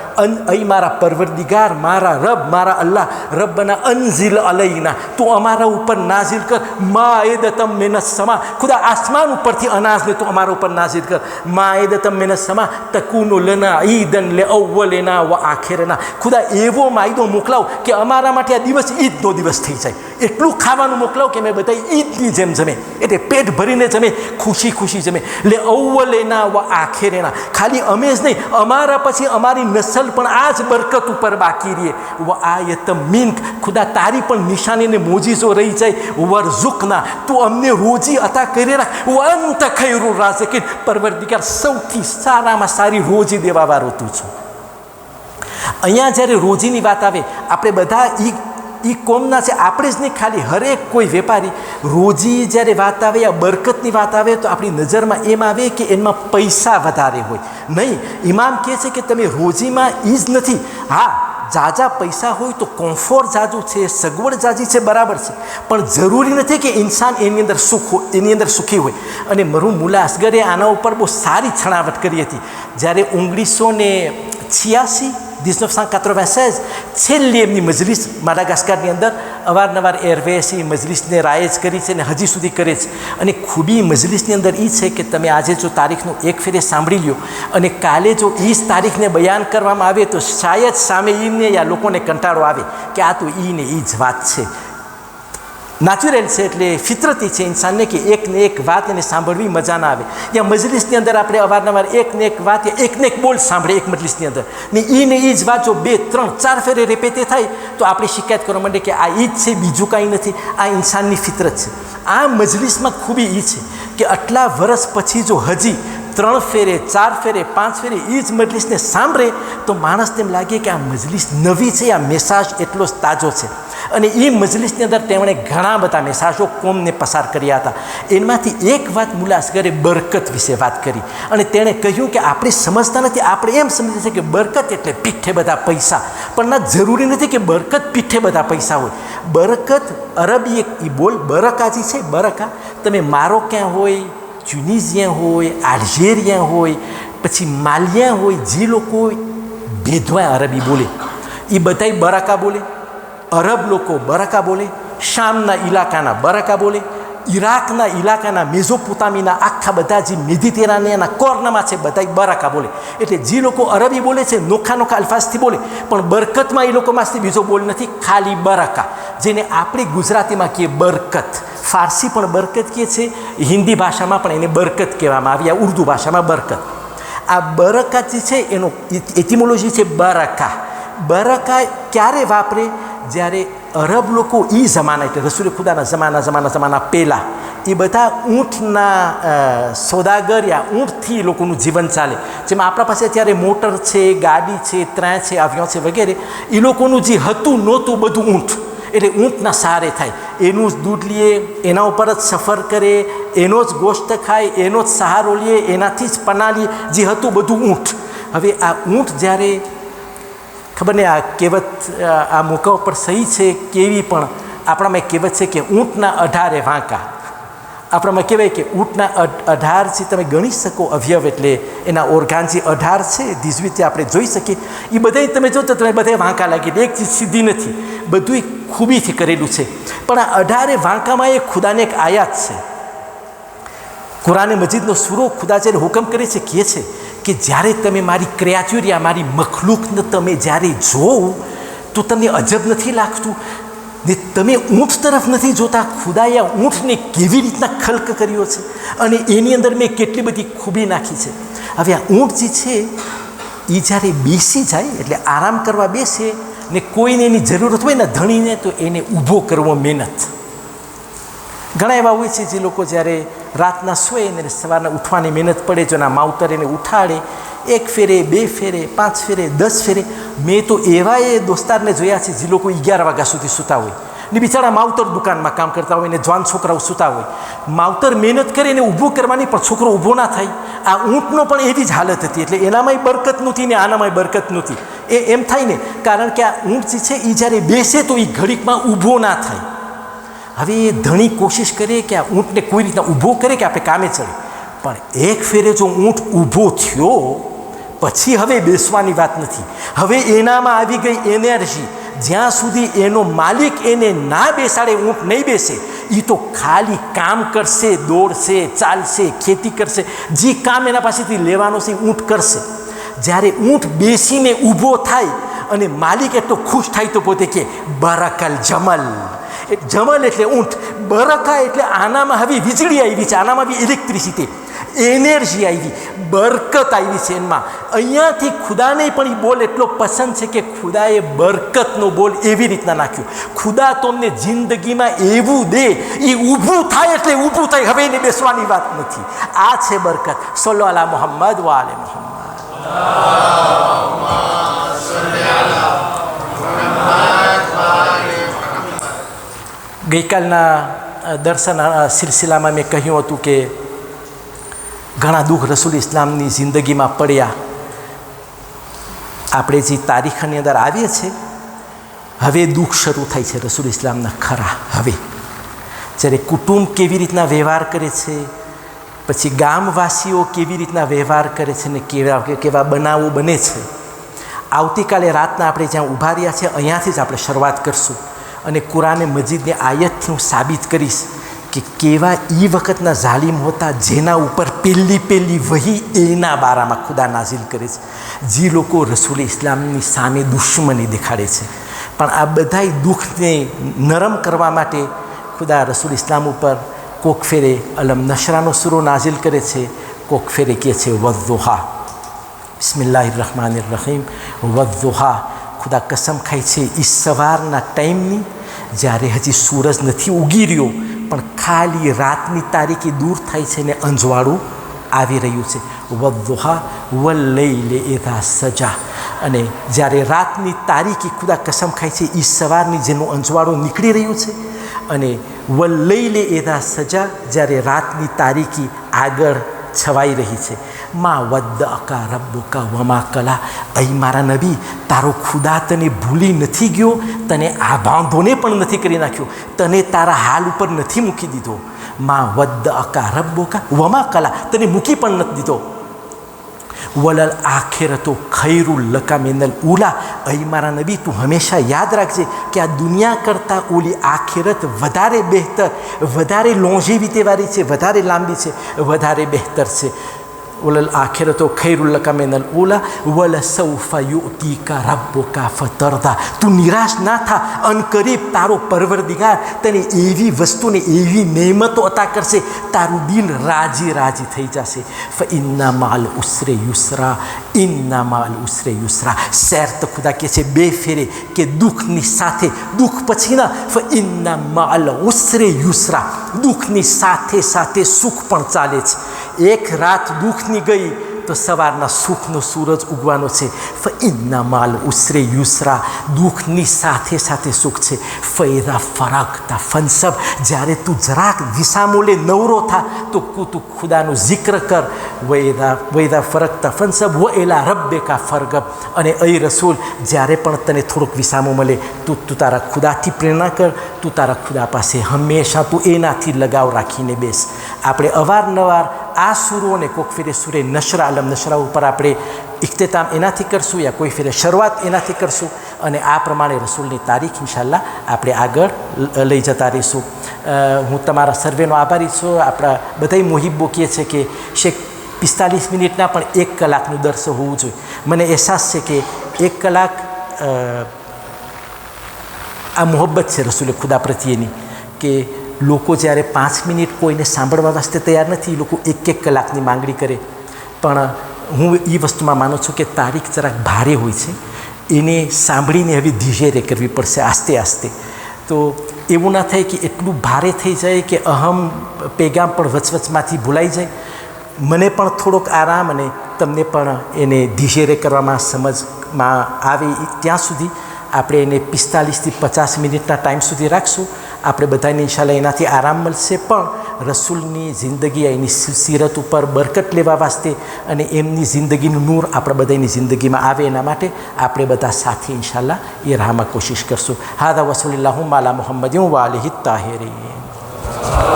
અહીં મારા પરવરદિગાર, મારા રબ, મારા અલ્લાહ, રબ્બના અંઝિલ અલૈના, તું અમારા ઉપર નાઝિલ કર માઇદતમ મિનસ સમા, ખુદા આસમાન ઉપરથી અનાજને તું અમારા ઉપર નાઝિલ કર, માઇદતમ મિનસ સમા તકૂનુ લના ઈદન લિ અવ્વલિના વ આખિરના, ખુદા એવો માયદો મોકલાવ કે અમારા માટે આ દિવસ ઈદનો દિવસ થઈ જાય, એટલું ખાવાનું મોકલાવ કે મેં બધા ઈદની જેમ જમે, એટલે પેટ ભરીને જમે, ખુશી ખુશી જમે. લે અવ્વલેના વ આખિરેના, ખાલી અમે જ નહીં અમારા પછી અમારી નસલ પણ આ જ બરકત ઉપર બાકી રહીએ. વ આયતમ મિન્ક, ખુદા તારી પણ નિશાનીને મોજીસો રહી જાય. વરઝુકના, તું અમને રોજી અતા કરી રાખ. વ અંત ખૈરુર રાઝિકીન, પરવરદિગાર સૌથી સારામાં સારી રોજી દેવાવાળો તું છું. અહીંયા જ્યારે રોજીની વાત આવે, આપણે બધા એ કોમના છે, આપણે જ નહીં ખાલી હરેક કોઈ વેપારી, રોજી જ્યારે વાત આવે યા બરકતની વાત આવે તો આપણી નજરમાં એમ આવે કે એમાં પૈસા વધારે હોય. નહીં, ઇમામ કહે છે કે તમે રોજીમાં એ જ નથી, હા જાજા પૈસા હોય તો કોમ્ફોર્ટ જાજુ છે, સગવડ જાજી છે, બરાબર છે, પણ જરૂરી નથી કે ઇન્સાન એની અંદર સુખી હોય. અને મરહુમ મુલ્લા અસગરે આના ઉપર બહુ સારી છણાવટ કરી હતી. જ્યારે 1986 1996 છેલ્લી એમની મજલિસ માડાગાસ્કરની અંદર અવારનવાર એરવેસ એ મજલિસને રાયજ કરી છે અને હજી સુધી કરે છે. અને ખૂબી મજલિસની અંદર એ છે કે તમે આજે જો તારીખનું એક ફેરે સાંભળી લ્યો અને કાલે જો એ જ તારીખને બયાન કરવામાં આવે તો શાયદ સામે ઈને યા લોકોને કંટાળો આવે કે આ તો ઈને એ જ વાત છે. નેચરલ છે, એટલે ફિતરતી છે ઇન્સાનને કે એકને એક વાત એને સાંભળવી મજા ના આવે. યા મજલિસની અંદર આપણે અવારનવાર એકને એક વાત યા એકને એક બોલ સાંભળે એક મજલિસની અંદર, ને એ જ વાત જો 2, 3, 4 ફેરે રેપેતે થાય તો આપણે શિકાયત કરવા માંડે કે આ એ જ છે, બીજું કાંઈ નથી, આ ઇન્સાનની ફિતરત છે. આ મજલિસમાં ખૂબી એ છે કે આટલા વર્ષ પછી જો હજી 3 ફેરે 4 ફેરે 5 ફેરે એ જ મજલિસને સાંભળે તો માણસને એમ લાગે કે આ મજલિસ નવી છે, આ મેસાજ એટલો જ તાજો છે. અને એ મજલિસની અંદર તેમણે ઘણા બધા મેસાજો કોમને પસાર કર્યા હતા. એમાંથી એક વાત મુલ્લા અસગરે બરકત વિશે વાત કરી અને તેણે કહ્યું કે આપણે સમજતા નથી, આપણે એમ સમજીએ છીએ કે બરકત એટલે પીઠે બધા પૈસા, પણ ના, જરૂરી નથી કે બરકત પીઠે બધા પૈસા હોય. બરકત અરબી એક એ બોલ બરકાજી છે, બરકા, તમે મારોક્યાં હોય, ટ્યુનિઝિયા હોય, આલ્જેરિયા હોય, પછી માલિયા હોય, જે લોકો ભેદવા અરબી બોલે એ બધાય બરકા બોલે. અરબ લોકો બરકા બોલે, શામના ઇલાકાના બરકા બોલે, ઇરાકના ઇલાકાના મેઝોપોતામીના આખા બધા જે મેડિટેરાનિયાના કોર્નરમાં છે બધા બરકા બોલે. એટલે જે લોકો અરબી બોલે છે નોખા નોખા અલ્ફાઝથી બોલે, પણ બરકતમાં એ લોકોમાંથી બીજો બોલ નથી, ખાલી બરકા, જેને આપણે ગુજરાતીમાં કહીએ બરકત, ફારસી પણ બરકત કહે છે, હિન્દી ભાષામાં પણ એને બરકત કહેવામાં આવી, આ ઉર્દુ ભાષામાં બરકત. આ બરકત જે છે એનો એટિમોલોજી છે બરકા. બરકા ક્યારે વાપરે? જ્યારે અરબ લોકો એ જમાના, એટલે રસૂલ ખુદાના જમાના પહેલાં એ બધા ઊંટના સોદાગર યા ઊંટથી એ લોકોનું જીવન ચાલે. જેમાં આપણા પાસે અત્યારે મોટર છે, ગાડી છે, ટ્રેન છે, આવ્યો છે વગેરે, એ લોકોનું જે હતું નહોતું બધું ઊંટ, એટલે ઊંટના સહારે થાય, એનું જ દૂધ લઈએ, એના ઉપર જ સફર કરે, એનો જ ગોશ્ત ખાય, એનો જ સહારો લઈએ, એનાથી જ પના લઈએ, જે હતું બધું ઊંટ. હવે આ ઊંટ જ્યારે ખબર ને આ કહેવત આ મોકા ઉપર સહી છે કેવી, પણ આપણામાં એક કહેવત છે કે ઊંટના 18 વાંકા. આપણામાં કહેવાય કે ઊંટના 18 જે તમે ગણી શકો અવયવ, એટલે એના ઓર્ગાન જે 18 છે દીસ રીતે આપણે જોઈ શકીએ, એ બધા તમે જો તો તમે બધા વાંકા લાગી, એક ચીજ સીધી નથી, બધું ખૂબીથી કરેલું છે. પણ આ 18 વાંકામાં એક ખુદાને એક આયાત છે, કુરાન મજીદનો સૂરો ખુદા જ્યારે હુકમ કરે છે, કહે છે કે જ્યારે તમે મારી ક્રિએચર યા મારી મખલૂકને તમે જ્યારે જોવો તો તમને અજબ નથી લાગતું ને તમે ઊંટ તરફ નથી જોતા? ખુદાએ આ ઊંટને કેવી રીતના ખલ્ક કર્યો છે અને એની અંદર મેં કેટલી બધી ખૂબી નાખી છે. હવે આ ઊંટ જે છે એ જ્યારે બેસી જાય એટલે આરામ કરવા બેસે ને કોઈને એની જરૂરત હોય ને ધણીને, તો એને ઊભો કરવો મહેનત. ઘણા એવા હોય છે જે લોકો જ્યારે રાતના સૂએ ને સવારના ઉઠવાની મહેનત પડે, જો એના માવતર એને ઉઠાડે, 1 ફેરે 2 ફેરે 5 ફેરે 10 ફેરે મેં તો એવા એ દોસ્તારને જોયા છે જે લોકો 11 વાગ્યા સુધી સૂતા હોય ને બિચારા માવતર દુકાનમાં કામ કરતા હોય ને જવાન છોકરાઓ સૂતા હોય. માવતર મહેનત કરે ને ઊભું કરવાની, પણ છોકરો ઊભો ના થાય. આ ઊંટનો પણ એવી જ હાલત હતી. એટલે એનામાંય બરકત નહોતી ને આનામાંય બરકત નહોતી. એમ થાય ને, કારણ કે આ ઊંટ જે છે એ જ્યારે બેસે તો એ ઘડીકમાં ઊભો ના થાય. હવે એ ધણી કોશિશ કરે કે આ ઊંટને કોઈ રીતના ઊભો કરે કે આપણે કામે ચડે. પણ એક ફેરે જો ઊંટ ઊભો થયો પછી હવે બેસવાની વાત નથી. હવે એનામાં આવી ગઈ એનર્જી. જ્યાં સુધી એનો માલિક એને ના બેસાડે ઊંટ નહીં બેસે. એ તો ખાલી કામ કરશે, દોડશે, ચાલશે, ખેતી કરશે, જે કામ એના પાસેથી લેવાનો છે ઊંટ કરશે. જ્યારે ઊંટ બેસીને ઊભો થાય અને માલિક એટલો ખુશ થાય તો પોતે કે બરકલ જમલ. જમલ એટલે ઊંટ, બરકા એટલે આનામાં હવે વીજળી આવી છે, આનામાં બી ઇલેક્ટ્રિસિટી, એનર્જી આવી, બરકત આવી છે એમાં. અહીંયાથી ખુદાને પણ એ બોલ એટલો પસંદ છે કે ખુદાએ બરકતનો બોલ એવી રીતના નાખ્યો. ખુદા તમને જિંદગીમાં એવું દે, એ ઊભું થાય એટલે ઊભું થાય, હવે એને બેસવાની વાત નથી. આ છે બરકત. સલ્લો અલા મુહમ્મદ વ આલે મુહમ્મદ. ગઈકાલના દર્શન સિલસિલામાં મેં કહ્યું હતું કે ઘણા દુઃખ રસૂલ ઇસ્લામની જિંદગીમાં પડ્યા. આપણે જે તારીખની અંદર આવીએ છીએ, હવે દુઃખ શરૂ થાય છે રસૂલ ઇસ્લામના ખરા. હવે જ્યારે કુટુંબ કેવી રીતના વ્યવહાર કરે છે, પછી ગામવાસીઓ કેવી રીતના વ્યવહાર કરે છે ને કેવા બનાવો બને છે. આવતીકાલે રાતના આપણે જ્યાં ઊભા રહ્યા છે અહીંયાથી જ આપણે શરૂઆત કરશું. અને કુરાને મજીદની આયતથી હું સાબિત કરીશ કે કેવા એ વખતના ઝાલિમ હતા જેના ઉપર પહેલી વહી એના બારામાં ખુદા નાઝિલ કરે છે. જે લોકો રસૂલ ઇસ્લામની સામે દુશ્મની દેખાડે છે. પણ આ બધાય દુઃખને નરમ કરવા માટે ખુદા રસૂલ ઇસ્લામ ઉપર કોક ફેરે અલમ નશરાનો સૂરો નાઝિલ કરે છે, કોક ફેરે કહે છે વદ્દુહા. બિસ્મિલ્લાહિર રહમાનિર રહીમ. વદ્દુહા, ખુદા કસમ ખાય છે એ સવારના ટાઈમની, જ્યારે હજી સૂરજ નથી ઉગી રહ્યો પણ ખાલી રાતની તારીખી દૂર થાય છે ને અંજવાળું આવી રહ્યું છે. વદ્દુહા વલ્લૈલિ ઇઝા સજા. અને જ્યારે રાતની તારીખી ખુદા કસમ ખાય છે એ સવારની જેનું અંજવાળું નીકળી રહ્યું છે. અને વલ્લૈલિ ઇઝા સજા, જ્યારે રાતની તારીખી આગળ છવાઈ રહી છે. મા વદ્દઅકા રબ્બુકા વમા કલા. અહીં મારા નબી, તારો ખુદા તને ભૂલી નથી ગયો, તને આ બાંધોને પણ નથી કરી નાખ્યો, તને તારા હાલ ઉપર નથી મૂકી દીધો. મા વદ્દઅકા રબ્બુકા વમા કલા, તને મૂકી પણ નથી દીધો. વલલ આખિરતો ખૈરુલ લકા મિનલ ઉલા. અહીં મારા નબી, તું હંમેશા યાદ રાખજે કે આ દુનિયા કરતાં ઓલી આખિરત વધારે બહેતર, વધારે લોંજેવિટીવાળી છે, વધારે લાંબી છે, વધારે બહેતર છે. વલલ આખિરતો ખૈરુલ લકા મિનલ ઉલા વલ સૌફા યુતીકા રબ્બુકા ફતરદા. તું નિરાશ ના થા, અનકરીબ તારો પરવરદિગાર તને એવી વસ્તુને એવી નેમતો અતા કરશે, તારું દિલ રાજી રાજી થઈ જશે. ફઇન્ના માલ ઉસરે યુસરા, ઇન્ના માલ ઉસરે યુસરા. શેર તો ખુદા કહે છે બે ફેરે કે દુઃખની સાથે, દુઃખ પછીના ફઇન્ના માલ ઉસરે યુસરા, દુઃખની સાથે સાથે સુખ પણ ચાલે છે. એક રાત દુઃખની ગઈ તો સવારના સુખનો સૂરજ ઉગવાનો છે. ફઇન્ના માલ ઉસરે યુસરા, દુઃખની સાથે સાથે સુખ છે. ફૈદા ફરકતા ફનસબ, જ્યારે તું જરાક વિસામો લે, નવરો થા તો તું ખુદાનું જિક્ર કર. વૈદા ફરકતા ફનસબ વ એલા રબ્બેકા ફરગબ. અને અય રસૂલ, જ્યારે પણ તને થોડોક વિસામો મળે તું તારા ખુદાથી પ્રેરણા કર, તું તારા ખુદા પાસે હંમેશા તું એનાથી લગાવ રાખીને બેસ. આપણે અવારનવાર આ સૂરોને કોઈક ફેરે સૂરે નશરા, અલમ નશરા ઉપર આપણે ઇખ્તિતામ એનાથી કરશું, યા કોઈ ફેરે શરૂઆત એનાથી કરશું. અને આ પ્રમાણે રસૂલની તારીખ ઇન્શાલ્લાહ આપણે આગળ લઈ જતા રહીશું. હું તમારા સર્વેનો આભારી છું. આપણા બધાય મુહિબ્બો કહે છે કે શેખ 45 મિનિટના પણ 1 કલાકનું દર્શ હોવું જોઈએ. મને અહેસાસ છે કે 1 કલાક આ મોહબ્બત છે રસૂલ ખુદા પ્રત્યેની, કે લોકો જ્યારે 5 મિનિટ કોઈને સાંભળવા વાસ્તે તૈયાર નથી, લોકો 1 કલાકની માંગણી કરે. પણ હું એ વસ્તુમાં માનું છું કે તારીખ જરાક ભારે હોય છે, એને સાંભળીને હવે ધીરે કરવી પડશે, આસ્તે આસ્તે. તો એવું ના થાય કે એટલું ભારે થઈ જાય કે અહમ પેગામ પણ વચવચમાંથી ભૂલાઈ જાય. મને પણ થોડોક આરામ અને તમને પણ એને ધીરે કરવામાં સમજ માં આવે ત્યાં સુધી આપણે એને 45 થી 50 મિનિટના ટાઈમ સુધી રાખશું. આપણે બધાને ઇન્શાલ્લાહ એનાથી આરામ મળશે, પણ રસૂલની જિંદગી એની સીરત ઉપર બરકત લેવા વાસ્તે અને એમની જિંદગીનું નૂર આપણા બધાની જિંદગીમાં આવે એના માટે આપણે બધા સાથે ઇન્શાલ્લાહ એ રાહમાં કોશિશ કરશું. હાદા વસલ્લલ્લાહુ અલા મુહમ્મદિન વ આલિહિ તાહિરીન.